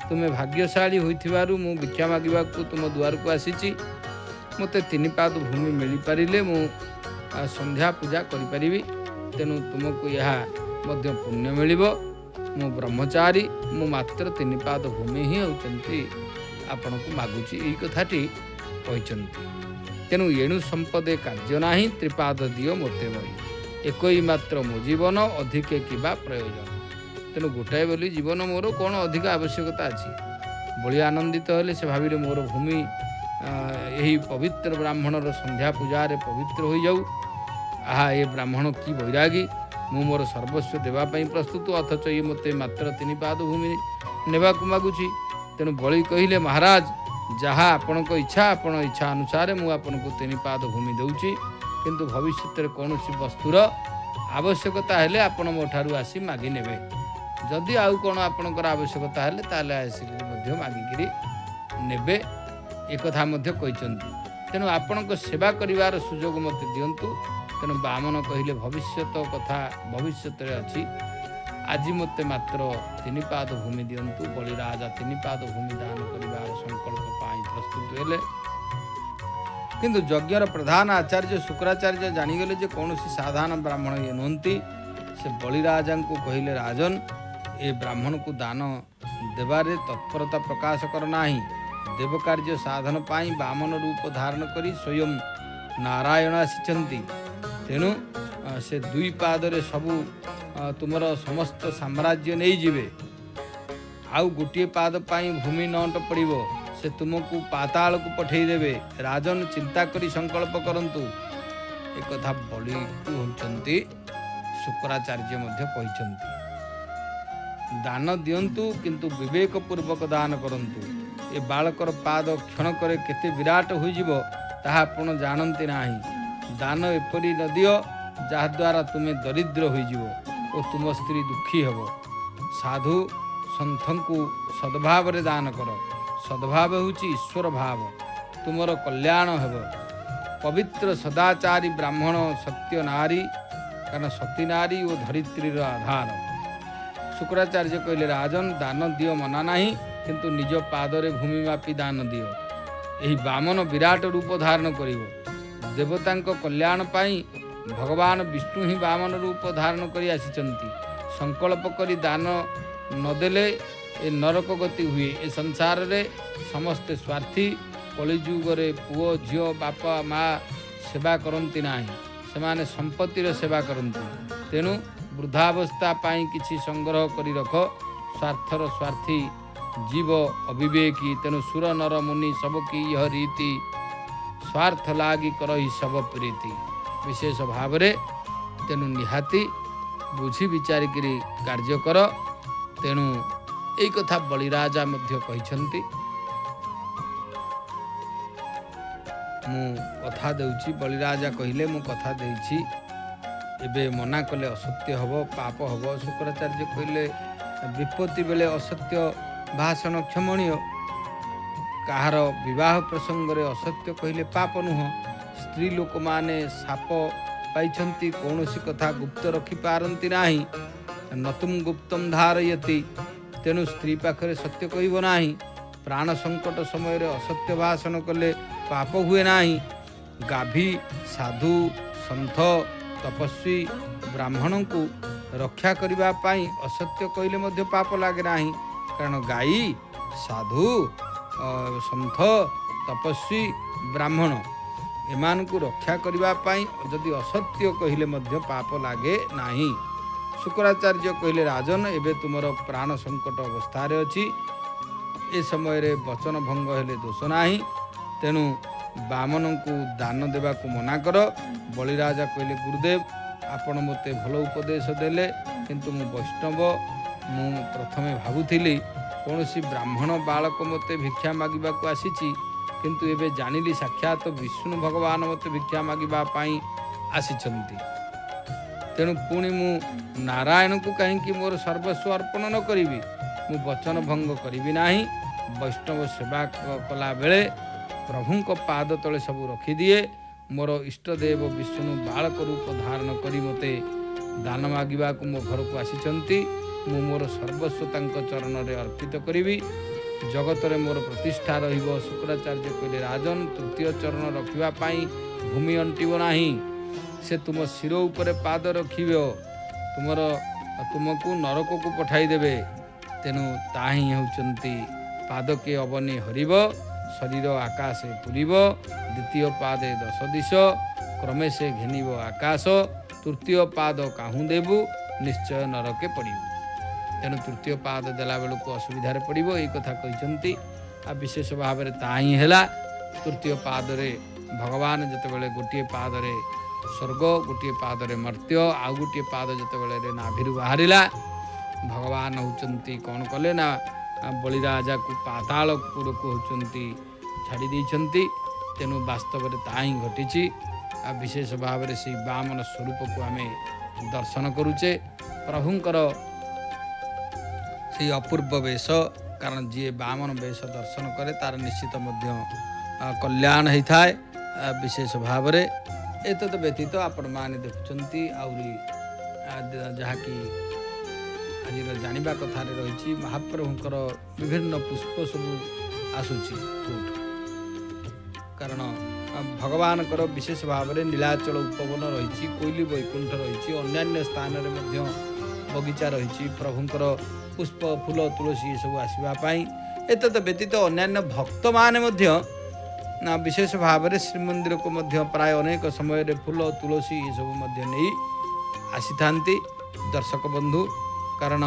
ତୁମେ ଭାଗ୍ୟଶାଳୀ ହୋଇଥିବାରୁ ମୁଁ ଭିକ୍ଷା ମାଗିବାକୁ ତୁମ ଦୁଆରକୁ ଆସିଛି। ମୋତେ 3 ପାଦ ଭୂମି ମିଳିପାରିଲେ ମୁଁ ସନ୍ଧ୍ୟା ପୂଜା କରିପାରିବି। ତେଣୁ ତୁମକୁ ଏହା ମଧ୍ୟ ପୁଣ୍ୟ ମିଳିବ। ମୁଁ ବ୍ରହ୍ମଚାରୀ, ମୁଁ ମାତ୍ର 3 ପାଦ ଭୂମି ହିଁ ହେଉଛନ୍ତି ଆପଣଙ୍କୁ ମାଗୁଛି, ଏଇ କଥାଟି କହିଛନ୍ତି। ତେଣୁ ଏଣୁ ସମ୍ପଦେ କାର୍ଯ୍ୟ ନାହିଁ, 3 ପାଦ ଦିଅ ମୋତେ ବହି। ଏକଇ ମାତ୍ର ମୋ ଜୀବନ, ଅଧିକେ କିବା ପ୍ରୟୋଜନ। ତେଣୁ ଗୋଟାଏ ବୋଲି ଜୀବନ, ମୋର କ'ଣ ଅଧିକ ଆବଶ୍ୟକତା ଅଛି? ବଳି ଆନନ୍ଦିତ ହେଲେ। ସେ ଭାବିଲେ ମୋର ଭୂମି ଏହି ପବିତ୍ର ବ୍ରାହ୍ମଣର ସନ୍ଧ୍ୟା ପୂଜାରେ ପବିତ୍ର ହୋଇଯାଉ। ଆହା, ଏ ବ୍ରାହ୍ମଣ କି ବୈରାଗୀ! ମୁଁ ମୋର ସର୍ବସ୍ୱ ଦେବା ପାଇଁ ପ୍ରସ୍ତୁତ, ଅଥଚ ଇଏ ମୋତେ ମାତ୍ର 3 ପାଦ ଭୂମି ନେବାକୁ ମାଗୁଛି। ତେଣୁ ବଳି କହିଲେ, ମହାରାଜ, ଯାହା ଆପଣଙ୍କ ଇଚ୍ଛା, ଆପଣ ଇଚ୍ଛା ଅନୁସାରେ ମୁଁ ଆପଣଙ୍କୁ 3 ପାଦ ଭୂମି ଦେଉଛି। କିନ୍ତୁ ଭବିଷ୍ୟତରେ କୌଣସି ବସ୍ତୁର ଆବଶ୍ୟକତା ହେଲେ ଆପଣ ମୋ ଠାରୁ ଆସି ମାଗି ନେବେ। ଯଦି ଆଉ କ'ଣ ଆପଣଙ୍କର ଆବଶ୍ୟକତା ହେଲେ ତାହେଲେ ଆସିକି ମଧ୍ୟ ମାଗିକିରି ନେବେ, ଏକଥା ମଧ୍ୟ କହିଛନ୍ତି। ତେଣୁ ଆପଣଙ୍କ ସେବା କରିବାର ସୁଯୋଗ ମୋତେ ଦିଅନ୍ତୁ। ତେଣୁ ବାମନ କହିଲେ, ଭବିଷ୍ୟତ କଥା ଭବିଷ୍ୟତରେ ଅଛି, ଆଜି ମୋତେ ମାତ୍ର 3 ପାଦ ଭୂମି ଦିଅନ୍ତୁ। ବଳିରାଜା 3 ପାଦ ଭୂମି ଦାନ କରିବାର ସଂକଳ୍ପ ପାଇଁ ପ୍ରସ୍ତୁତ ହେଲେ। କିନ୍ତୁ ଯଜ୍ଞର ପ୍ରଧାନ ଆଚାର୍ଯ୍ୟ ଶୁକ୍ରାଚାର୍ଯ୍ୟ ଜାଣିଗଲେ ଯେ କୌଣସି ସାଧାରଣ ବ୍ରାହ୍ମଣ ଇଏ ନୁହନ୍ତି। ସେ ବଳିରାଜାଙ୍କୁ କହିଲେ, ରାଜନ, ଏ ବ୍ରାହ୍ମଣକୁ ଦାନ ଦେବାରେ ତତ୍ପରତା ପ୍ରକାଶ କର ନାହିଁ। ଦେବ କାର୍ଯ୍ୟ ସାଧନ ପାଇଁ ବାମନ ରୂପ ଧାରଣ କରି ସ୍ୱୟଂ ନାରାୟଣ ଆସିଛନ୍ତି। ତେଣୁ ସେ 2 ପାଦରେ ସବୁ ତୁମର ସମସ୍ତ ସାମ୍ରାଜ୍ୟ ନେଇଯିବେ। ଆଉ 1 ପାଦ ପାଇଁ ଭୂମି ନଅଣ୍ଟ ପଡ଼ିବ, ସେ ତୁମକୁ ପାତାଳକୁ ପଠାଇଦେବେ। ରାଜନ, ଚିନ୍ତା କରି ସଂକଳ୍ପ କରନ୍ତୁ। ଏକଥା ବଳିକୁ ହେଉଛନ୍ତି ଶୁକ୍ରାଚାର୍ଯ୍ୟ ମଧ୍ୟ କହିଛନ୍ତି। ଦାନ ଦିଅନ୍ତୁ, କିନ୍ତୁ ବିବେକପୂର୍ବକ ଦାନ କରନ୍ତୁ। ଏ ବାଳକର ପାଦ କ୍ଷଣକରେ କେତେ ବିରାଟ ହୋଇଯିବ ତାହା ଆପଣ ଜାଣନ୍ତି ନାହିଁ। ଦାନ ଏପରି ନ ଦିଅ ଯାହାଦ୍ୱାରା ତୁମେ ଦରିଦ୍ର ହୋଇଯିବ ଓ ତୁମ ସ୍ତ୍ରୀ ଦୁଃଖୀ ହେବ। ସାଧୁ ସନ୍ଥଙ୍କୁ ସଦ୍ଭାବରେ ଦାନ କର। ସଦ୍ଭାବ ହେଉଛି ଈଶ୍ୱର ଭାବ, ତୁମର କଲ୍ୟାଣ ହେବ। ପବିତ୍ର ସଦାଚାରୀ ବ୍ରାହ୍ମଣ ସତ୍ୟ ନାରୀ, କାରଣ ସତୀ ନାରୀ ଓ ଧରିତ୍ରୀର ଆଧାର। ଶୁକ୍ରାଚାର୍ଯ୍ୟ କହିଲେ, ରାଜନ, ଦାନ ଦିଅ ମନା ନାହିଁ, କିନ୍ତୁ ନିଜ ପାଦରେ ଭୂମି ମାପି ଦାନ ଦିଅ। ଏହି ବାମନ ବିରାଟ ରୂପ ଧାରଣ କରିବ। ଦେବତାଙ୍କ କଲ୍ୟାଣ ପାଇଁ ଭଗବାନ ବିଷ୍ଣୁ ହିଁ ବାମନ ରୂପ ଧାରଣ କରି ଆସିଛନ୍ତି। ସଂକଳ୍ପ କରି ଦାନ ନଦେଲେ ଏ ନରକ ଗତି ହୁଏ। ଏ ସଂସାରରେ ସମସ୍ତେ ସ୍ୱାର୍ଥୀ। କଳିଯୁଗରେ ପୁଅ ଝିଅ ବାପା ମା ସେବା କରନ୍ତି ନାହିଁ, ସେମାନେ ସମ୍ପତ୍ତିର ସେବା କରନ୍ତି। ତେଣୁ ବୃଦ୍ଧାବସ୍ଥା ପାଇଁ କିଛି ସଂଗ୍ରହ କରି ରଖ। ସ୍ୱାର୍ଥର ସ୍ୱାର୍ଥୀ ଜୀବ ଅବିବେକୀ। ତେଣୁ ସୁର ନର ମୁନି ସବକି ଇହ ରୀତି, ସ୍ୱାର୍ଥ ଲାଗି କରହି ସବ ପ୍ରୀତି। ବିଶେଷ ଭାବରେ ତେଣୁ ନିହାତି ବୁଝି ବିଚାରିକିରି କାର୍ଯ୍ୟ କର। ତେଣୁ ଏଇ କଥା ବଳିରାଜା ମଧ୍ୟ କହିଛନ୍ତି। ମୁଁ କଥା ଦେଉଛି, ବଳିରାଜା କହିଲେ, ମୁଁ କଥା ଦେଇଛି, ଏବେ ମନା କଲେ ଅସତ୍ୟ ହେବ, ପାପ ହେବ। ଶୁକ୍ରାଚାର୍ଯ୍ୟ କହିଲେ, ବିପତ୍ତି ବେଳେ ଅସତ୍ୟ ଭାଷଣ କ୍ଷମଣୀୟ। କାହାର ବିବାହ ପ୍ରସଙ୍ଗରେ ଅସତ୍ୟ କହିଲେ ପାପ ନୁହଁ। ସ୍ତ୍ରୀ ଲୋକମାନେ ସାପ ପାଇଛନ୍ତି, କୌଣସି କଥା ଗୁପ୍ତ ରଖିପାରନ୍ତି ନାହିଁ। ନତୁମ ଗୁପ୍ତମ ଧାରୟତି। ତେଣୁ ସ୍ତ୍ରୀ ପାଖରେ ସତ୍ୟ କହିବ ନାହିଁ। ପ୍ରାଣ ସଙ୍କଟ ସମୟରେ ଅସତ୍ୟ ଭାଷଣ କଲେ ପାପ ହୁଏ ନାହିଁ। ଗାଭୀ, ସାଧୁ, ସନ୍ଥ, ତପସ୍ୱୀ ବ୍ରାହ୍ମଣଙ୍କୁ ରକ୍ଷା କରିବା ପାଇଁ ଅସତ୍ୟ କହିଲେ ମଧ୍ୟ ପାପ ଲାଗେ ନାହିଁ। କାରଣ ଗାଈ, ସାଧୁ, ସନ୍ଥ, ତପସ୍ୱୀ ବ୍ରାହ୍ମଣ ଏମାନଙ୍କୁ ରକ୍ଷା କରିବା ପାଇଁ ଯଦି ଅସତ୍ୟ କହିଲେ ମଧ୍ୟ ପାପ ଲାଗେ ନାହିଁ। ଶୁକ୍ରାଚାର୍ଯ୍ୟ କହିଲେ, ରାଜନ, ଏବେ ତୁମର ପ୍ରାଣ ସଙ୍କଟ ଅବସ୍ଥାରେ ଅଛି। ଏ ସମୟରେ ବଚନ ଭଙ୍ଗ ହେଲେ ଦୋଷ ନାହିଁ। ତେଣୁ ବାମନଙ୍କୁ ଦାନ ଦେବାକୁ ମନା କର। ବଳିରାଜା କହିଲେ, ଗୁରୁଦେବ, ଆପଣ ମୋତେ ଭଲ ଉପଦେଶ ଦେଲେ, କିନ୍ତୁ ମୁଁ ବୈଷ୍ଣବ। ମୁଁ ପ୍ରଥମେ ଭାବୁଥିଲି କୌଣସି ବ୍ରାହ୍ମଣ ବାଳକ ମୋତେ ଭିକ୍ଷା ମାଗିବାକୁ ଆସିଛି, କିନ୍ତୁ ଏବେ ଜାଣିଲି ସାକ୍ଷାତ ବିଷ୍ଣୁ ଭଗବାନ ମୋତେ ଭିକ୍ଷା ମାଗିବା ପାଇଁ ଆସିଛନ୍ତି। ତେଣୁ ପୁଣି ମୁଁ ନାରାୟଣଙ୍କୁ କାହିଁକି ମୋର ସର୍ବସ୍ୱ ଅର୍ପଣ ନ କରିବି? ମୁଁ ବଚନ ଭଙ୍ଗ କରିବି ନାହିଁ। ବୈଷ୍ଣବ ସେବା କଲାବେଳେ ପ୍ରଭୁଙ୍କ ପାଦ ତଳେ ସବୁ ରଖିଦିଏ। ମୋର ଇଷ୍ଟଦେବ ବିଷ୍ଣୁ ବାଳକ ରୂପ ଧାରଣ କରି ମୋତେ ଦାନ ମାଗିବାକୁ ମୋ ଘରକୁ ଆସିଛନ୍ତି। ମୁଁ ମୋର ସର୍ବସ୍ୱ ତାଙ୍କ ଚରଣରେ ଅର୍ପିତ କରିବି। ଜଗତରେ ମୋର ପ୍ରତିଷ୍ଠା ରହିବ। ଶୁକ୍ରାଚାର୍ଯ୍ୟ କହିଲେ, ରାଜନ ତୃତୀୟ ଚରଣ ରଖିବା ପାଇଁ ଭୂମି ଅଣ୍ଟିବ ନାହିଁ। ସେ ତୁମ ଶିର ଉପରେ ପାଦ ରଖିବ, ତୁମକୁ ନରକକୁ ପଠାଇଦେବେ। ତେଣୁ ତାହା ହିଁ ହେଉଛନ୍ତି ପାଦକେ ଅବନି ହରିବ, ଶରୀର ଆକାଶେ ପୁରିବ। ଦ୍ୱିତୀୟ ପାଦେ 10 ଦିଶ, କ୍ରମେ ସେ ଘେନିବ ଆକାଶ। ତୃତୀୟ ପାଦ କାହୁଁ ଦେବୁ, ନିଶ୍ଚୟ ନରକେ ପଡ଼ିବୁ। ତେଣୁ ତୃତୀୟ ପାଦ ଦେଲା ବେଳକୁ ଅସୁବିଧାରେ ପଡ଼ିବ, ଏଇ କଥା କହିଛନ୍ତି। ଆଉ ବିଶେଷ ଭାବରେ ତାହା ହିଁ ହେଲା। ତୃତୀୟ ପାଦରେ ଭଗବାନ ଯେତେବେଳେ ଗୋଟିଏ ପାଦରେ ସ୍ୱର୍ଗ, ଗୋଟିଏ ପାଦରେ ମର୍ତ୍ତ୍ୟ, ଆଉ ଗୋଟିଏ ପାଦ ଯେତେବେଳେ ନାଭିରୁ ବାହାରିଲା, ଭଗବାନ ହେଉଛନ୍ତି କ'ଣ କଲେ ନା ବଳିରାଜାକୁ ପାତାଳପୁରକୁ ହେଉଛନ୍ତି ଛାଡ଼ି ଦେଇଛନ୍ତି। ତେଣୁ ବାସ୍ତବରେ ତାହା ହିଁ ଘଟିଛି। ଆଉ ବିଶେଷ ଭାବରେ ସେଇ ବାମନ ସ୍ୱରୂପକୁ ଆମେ ଦର୍ଶନ କରୁଛେ। ପ୍ରଭୁଙ୍କର ସେଇ ଅପୂର୍ବ ବେଶ, କାରଣ ଯିଏ ବାମନ ବେଶ ଦର୍ଶନ କରେ ତାର ନିଶ୍ଚିତ ମଧ୍ୟ କଲ୍ୟାଣ ହେଇଥାଏ। ବିଶେଷ ଭାବରେ ଏତଦ୍ ବ୍ୟତୀତ ଆପଣମାନେ ଦେଖୁଛନ୍ତି ଆହୁରି ଯାହାକି ଆଜିର ଜାଣିବା କଥାରେ ରହିଛି, ମହାପ୍ରଭୁଙ୍କର ବିଭିନ୍ନ ପୁଷ୍ପ ସବୁ ଆସୁଛି କେଉଁଠୁ। କାରଣ ଭଗବାନଙ୍କର ବିଶେଷ ଭାବରେ ନୀଳାଚଳ ଉପବନ ରହିଛି, କୋଇଲି ବୈକୁଣ୍ଠ ରହିଛି, ଅନ୍ୟାନ୍ୟ ସ୍ଥାନରେ ମଧ୍ୟ ବଗିଚା ରହିଛି ପ୍ରଭୁଙ୍କର ପୁଷ୍ପ ଫୁଲ ତୁଳସୀ ଏସବୁ ଆସିବା ପାଇଁ। ଏତଦ୍ ବ୍ୟତୀତ ଅନ୍ୟାନ୍ୟ ଭକ୍ତମାନେ ମଧ୍ୟ ବିଶେଷ ଭାବରେ ଶ୍ରୀମନ୍ଦିରକୁ ମଧ୍ୟ ପ୍ରାୟ ଅନେକ ସମୟରେ ଫୁଲ ତୁଳସୀ ଏସବୁ ମଧ୍ୟ ନେଇ ଆସିଥାନ୍ତି ଦର୍ଶକ ବନ୍ଧୁ। କାରଣ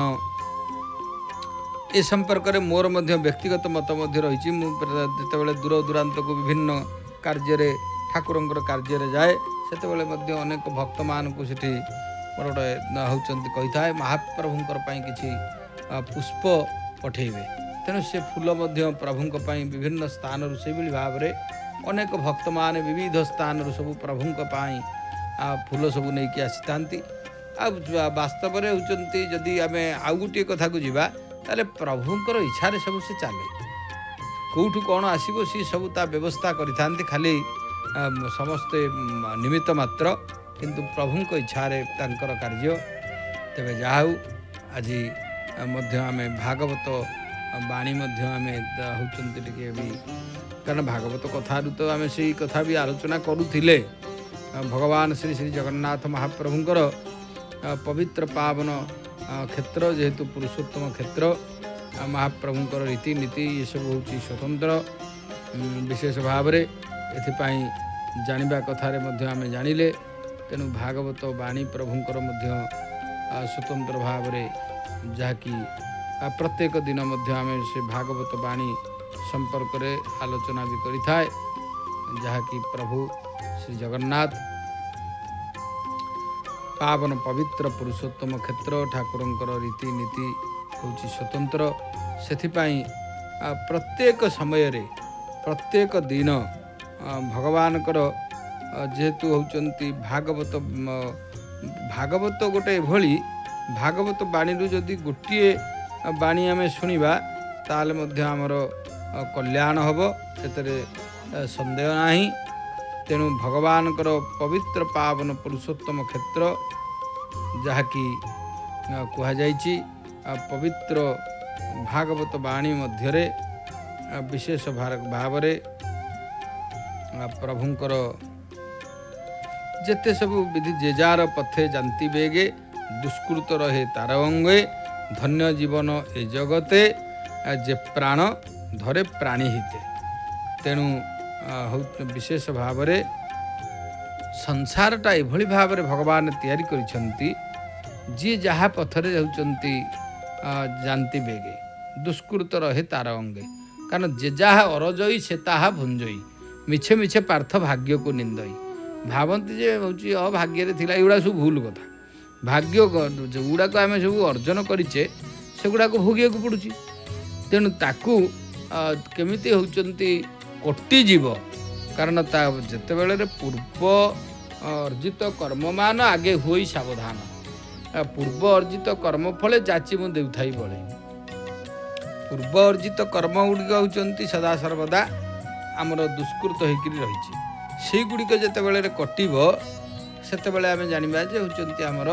ଏ ସମ୍ପର୍କରେ ମୋର ମଧ୍ୟ ବ୍ୟକ୍ତିଗତ ମତ ମଧ୍ୟ ରହିଛି। ମୁଁ ଯେତେବେଳେ ଦୂର ଦୂରାନ୍ତକୁ ବିଭିନ୍ନ କାର୍ଯ୍ୟରେ ଠାକୁରଙ୍କର କାର୍ଯ୍ୟରେ ଯାଏ, ସେତେବେଳେ ମଧ୍ୟ ଅନେକ ଭକ୍ତମାନଙ୍କୁ ସେଠି ମୋର ଗୋଟେ ହେଉଛନ୍ତି କହିଥାଏ ମହାପ୍ରଭୁଙ୍କର ପାଇଁ କିଛି ପୁଷ୍ପ ପଠେଇବେ। ତେଣୁ ସେ ଫୁଲ ମଧ୍ୟ ପ୍ରଭୁଙ୍କ ପାଇଁ ବିଭିନ୍ନ ସ୍ଥାନରୁ ସେଇଭଳି ଭାବରେ ଅନେକ ଭକ୍ତମାନେ ବିବିଧ ସ୍ଥାନରୁ ସବୁ ପ୍ରଭୁଙ୍କ ପାଇଁ ଫୁଲ ସବୁ ନେଇକି ଆସିଥାନ୍ତି। ଆଉ ବାସ୍ତବରେ ହେଉଛନ୍ତି ଯଦି ଆମେ ଆଉ ଗୋଟିଏ କଥାକୁ ଯିବା, ତାହେଲେ ପ୍ରଭୁଙ୍କର ଇଚ୍ଛାରେ ସବୁ ସେ ଚାଲେ। କେଉଁଠୁ କ'ଣ ଆସିବ ସିଏ ସବୁ ତା ବ୍ୟବସ୍ଥା କରିଥାନ୍ତି, ଖାଲି ସମସ୍ତେ ନିମିତ୍ତ ମାତ୍ର, କିନ୍ତୁ ପ୍ରଭୁଙ୍କ ଇଚ୍ଛାରେ ତାଙ୍କର କାର୍ଯ୍ୟ। ତେବେ ଯାହା ହେଉ ଆଜି ମଧ୍ୟ ଆମେ ଭାଗବତ ବାଣୀ ମଧ୍ୟ ଆମେ ହେଉଛନ୍ତି ଟିକେ ବି, କାରଣ ଭାଗବତ କଥାରୁ ତ ଆମେ ସେଇ କଥା ବି ଆଲୋଚନା କରୁଥିଲେ। ଭଗବାନ ଶ୍ରୀ ଶ୍ରୀ ଜଗନ୍ନାଥ ମହାପ୍ରଭୁଙ୍କର ପବିତ୍ର ପାବନ କ୍ଷେତ୍ର, ଯେହେତୁ ପୁରୁଷୋତ୍ତମ କ୍ଷେତ୍ର, ମହାପ୍ରଭୁଙ୍କର ରୀତିନୀତି ଏସବୁ ହେଉଛି ସ୍ୱତନ୍ତ୍ର। ବିଶେଷ ଭାବରେ ଏଥିପାଇଁ ଜାଣିବା କଥାରେ ମଧ୍ୟ ଆମେ ଜାଣିଲେ। ତେଣୁ ଭାଗବତ ବାଣୀ ପ୍ରଭୁଙ୍କର ମଧ୍ୟ ସ୍ୱତନ୍ତ୍ର ଭାବରେ, ଯାହାକି ପ୍ରତ୍ୟେକ ଦିନ ମଧ୍ୟ ଆମେ ସେ ଭାଗବତ ବାଣୀ ସମ୍ପର୍କରେ ଆଲୋଚନା ବି କରିଥାଏ, ଯାହାକି ପ୍ରଭୁ ଶ୍ରୀ ଜଗନ୍ନାଥ ପାବନ ପବିତ୍ର ପୁରୁଷୋତ୍ତମ କ୍ଷେତ୍ର, ଠାକୁରଙ୍କର ରୀତିନୀତି ହେଉଛି ସ୍ୱତନ୍ତ୍ର। ସେଥିପାଇଁ ପ୍ରତ୍ୟେକ ସମୟରେ ପ୍ରତ୍ୟେକ ଦିନ ଭଗବାନଙ୍କର ଯେହେତୁ ହେଉଛନ୍ତି ଭାଗବତ ଗୋଟେ ଏଭଳି, ଭାଗବତ ବାଣୀରୁ ଯଦି ଗୋଟିଏ ବାଣୀ ଆମେ ଶୁଣିବା ତାହେଲେ ମଧ୍ୟ ଆମର କଲ୍ୟାଣ ହେବ, ସେଥିରେ ସନ୍ଦେହ ନାହିଁ। ତେଣୁ ଭଗବାନଙ୍କର ପବିତ୍ର ପାବନ ପୁରୁଷୋତ୍ତମ କ୍ଷେତ୍ର, ଯାହାକି କୁହାଯାଇଛି ପବିତ୍ର ଭାଗବତ ବାଣୀ ମଧ୍ୟରେ ବିଶେଷ ଭାବରେ ପ୍ରଭୁଙ୍କର ଯେତେ ସବୁ ବିଧି, ଯେ ଯାର ପଥେ ଜାନ୍ତି ବେଗେ, ଦୁଷ୍କୃତ ରହେ ତାର ଅଙ୍ଗେ, ଧନ୍ୟ ଜୀବନ ଏ ଜଗତେ, ଯେ ପ୍ରାଣ ଧରେ ପ୍ରାଣୀ ହିତେ। ତେଣୁ ବିଶେଷ ଭାବରେ ସଂସାରଟା ଏଭଳି ଭାବରେ ଭଗବାନ ତିଆରି କରିଛନ୍ତି, ଯିଏ ଯାହା ପଥରେ ଯାଉଛନ୍ତି ଜାନ୍ତି ବେଗେ, ଦୁଷ୍କୃତ ରହେ ତାର ଅଙ୍ଗେ। କାରଣ ଯେ ଯାହା ଅରଜଇ ସେ ତାହା ଭୁଞ୍ଜଇ, ମିଛେ ମିଛେ ପାର୍ଥ ଭାଗ୍ୟକୁ ନିନ୍ଦଇ। ଭାବନ୍ତି ଯେ ହେଉଛି ଅଭାଗ୍ୟରେ ଥିଲା, ଏଗୁଡ଼ା ସବୁ ଭୁଲ କଥା। ଭାଗ୍ୟ ଯେଉଁଗୁଡ଼ାକ ଆମେ ସବୁ ଅର୍ଜନ କରିଛେ ସେଗୁଡ଼ାକ ଭୋଗିବାକୁ ପଡ଼ୁଛି। ତେଣୁ ତାକୁ କେମିତି ହେଉଛନ୍ତି କଟିଯିବ, କାରଣ ତା ଯେତେବେଳେ ପୂର୍ବ ଅର୍ଜିତ କର୍ମମାନ ଆଗେ ହୋଇ ସାବଧାନ। ପୂର୍ବ ଅର୍ଜିତ କର୍ମ ଫଳେ ଯାଚି ମୁଁ ଦେଉଥାଇ ବଳେ। ପୂର୍ବ ଅର୍ଜିତ କର୍ମ ଗୁଡ଼ିକ ହେଉଛନ୍ତି ସଦାସର୍ବଦା ଆମର ଦୁଷ୍କୃତ ହେଇକରି ରହିଛି। ସେଇଗୁଡ଼ିକ ଯେତେବେଳେ କଟିବ, ସେତେବେଳେ ଆମେ ଜାଣିବା ଯେ ହେଉଛନ୍ତି ଆମର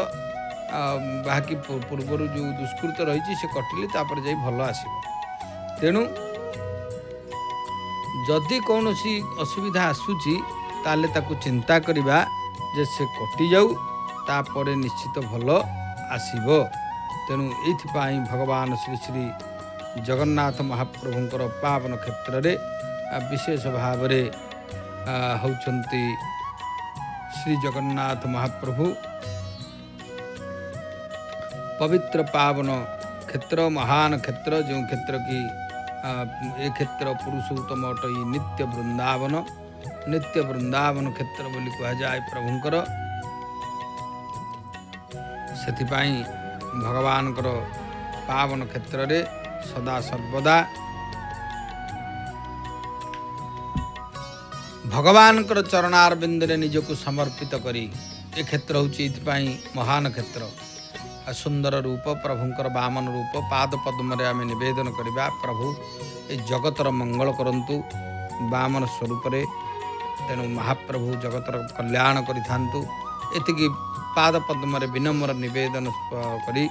ବାକି ପୂର୍ବରୁ ଯେଉଁ ଦୁଷ୍କୃତ ରହିଛି ସେ କଟିଲେ ତାପରେ ଯାଇ ଭଲ ଆସିବ। ତେଣୁ जदि कौन असुविधा आसूची ताले ताकू चिंता करिबा जे से कटि जाऊ तापर निश्चित भल आसीबो। तेणु एथिपाई भगवान श्री श्री जगन्नाथ महाप्रभुंकर पावन क्षेत्र रे विशेष भाव रे होउछंती श्री जगन्नाथ महाप्रभु पवित्र पावन क्षेत्र महान क्षेत्र जो क्षेत्र की ए क्षेत्र पुरुषोत्तम अटई नित्य वृंदावन क्षेत्र बोली कह जाए प्रभुंकर। सेथिपाई भगवानकर पावन क्षेत्र रे सदा सर्वदा भगवानकर चरणारविंद रे निजको समर्पित करी ए क्षेत्र होची इथिपाई महान क्षेत्र। सुंदर रूप प्रभुंकर वामन रूप पाद पद्म रे आमे निवेदन करिबा प्रभु ए जगतर मंगल करंतु वामन स्वरूप रे। तेणु महाप्रभु जगतर कल्याण करिथांतु एतिकी पाद पद्म रे विनम्र निवेदन करी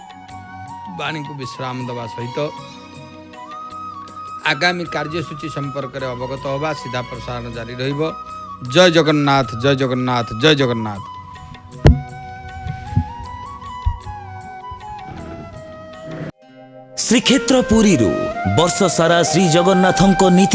वाणी को विश्राम दवा सहित आगामी कार्यसूची संपर्क रे अवगत होबा सीधा प्रसारण जारी रहिबो। जय जगन्नाथ जय जगन्नाथ जय जगन्नाथ। श्रीक्षेत्र पुरी वर्ष सारा श्री जगन्नाथ नीति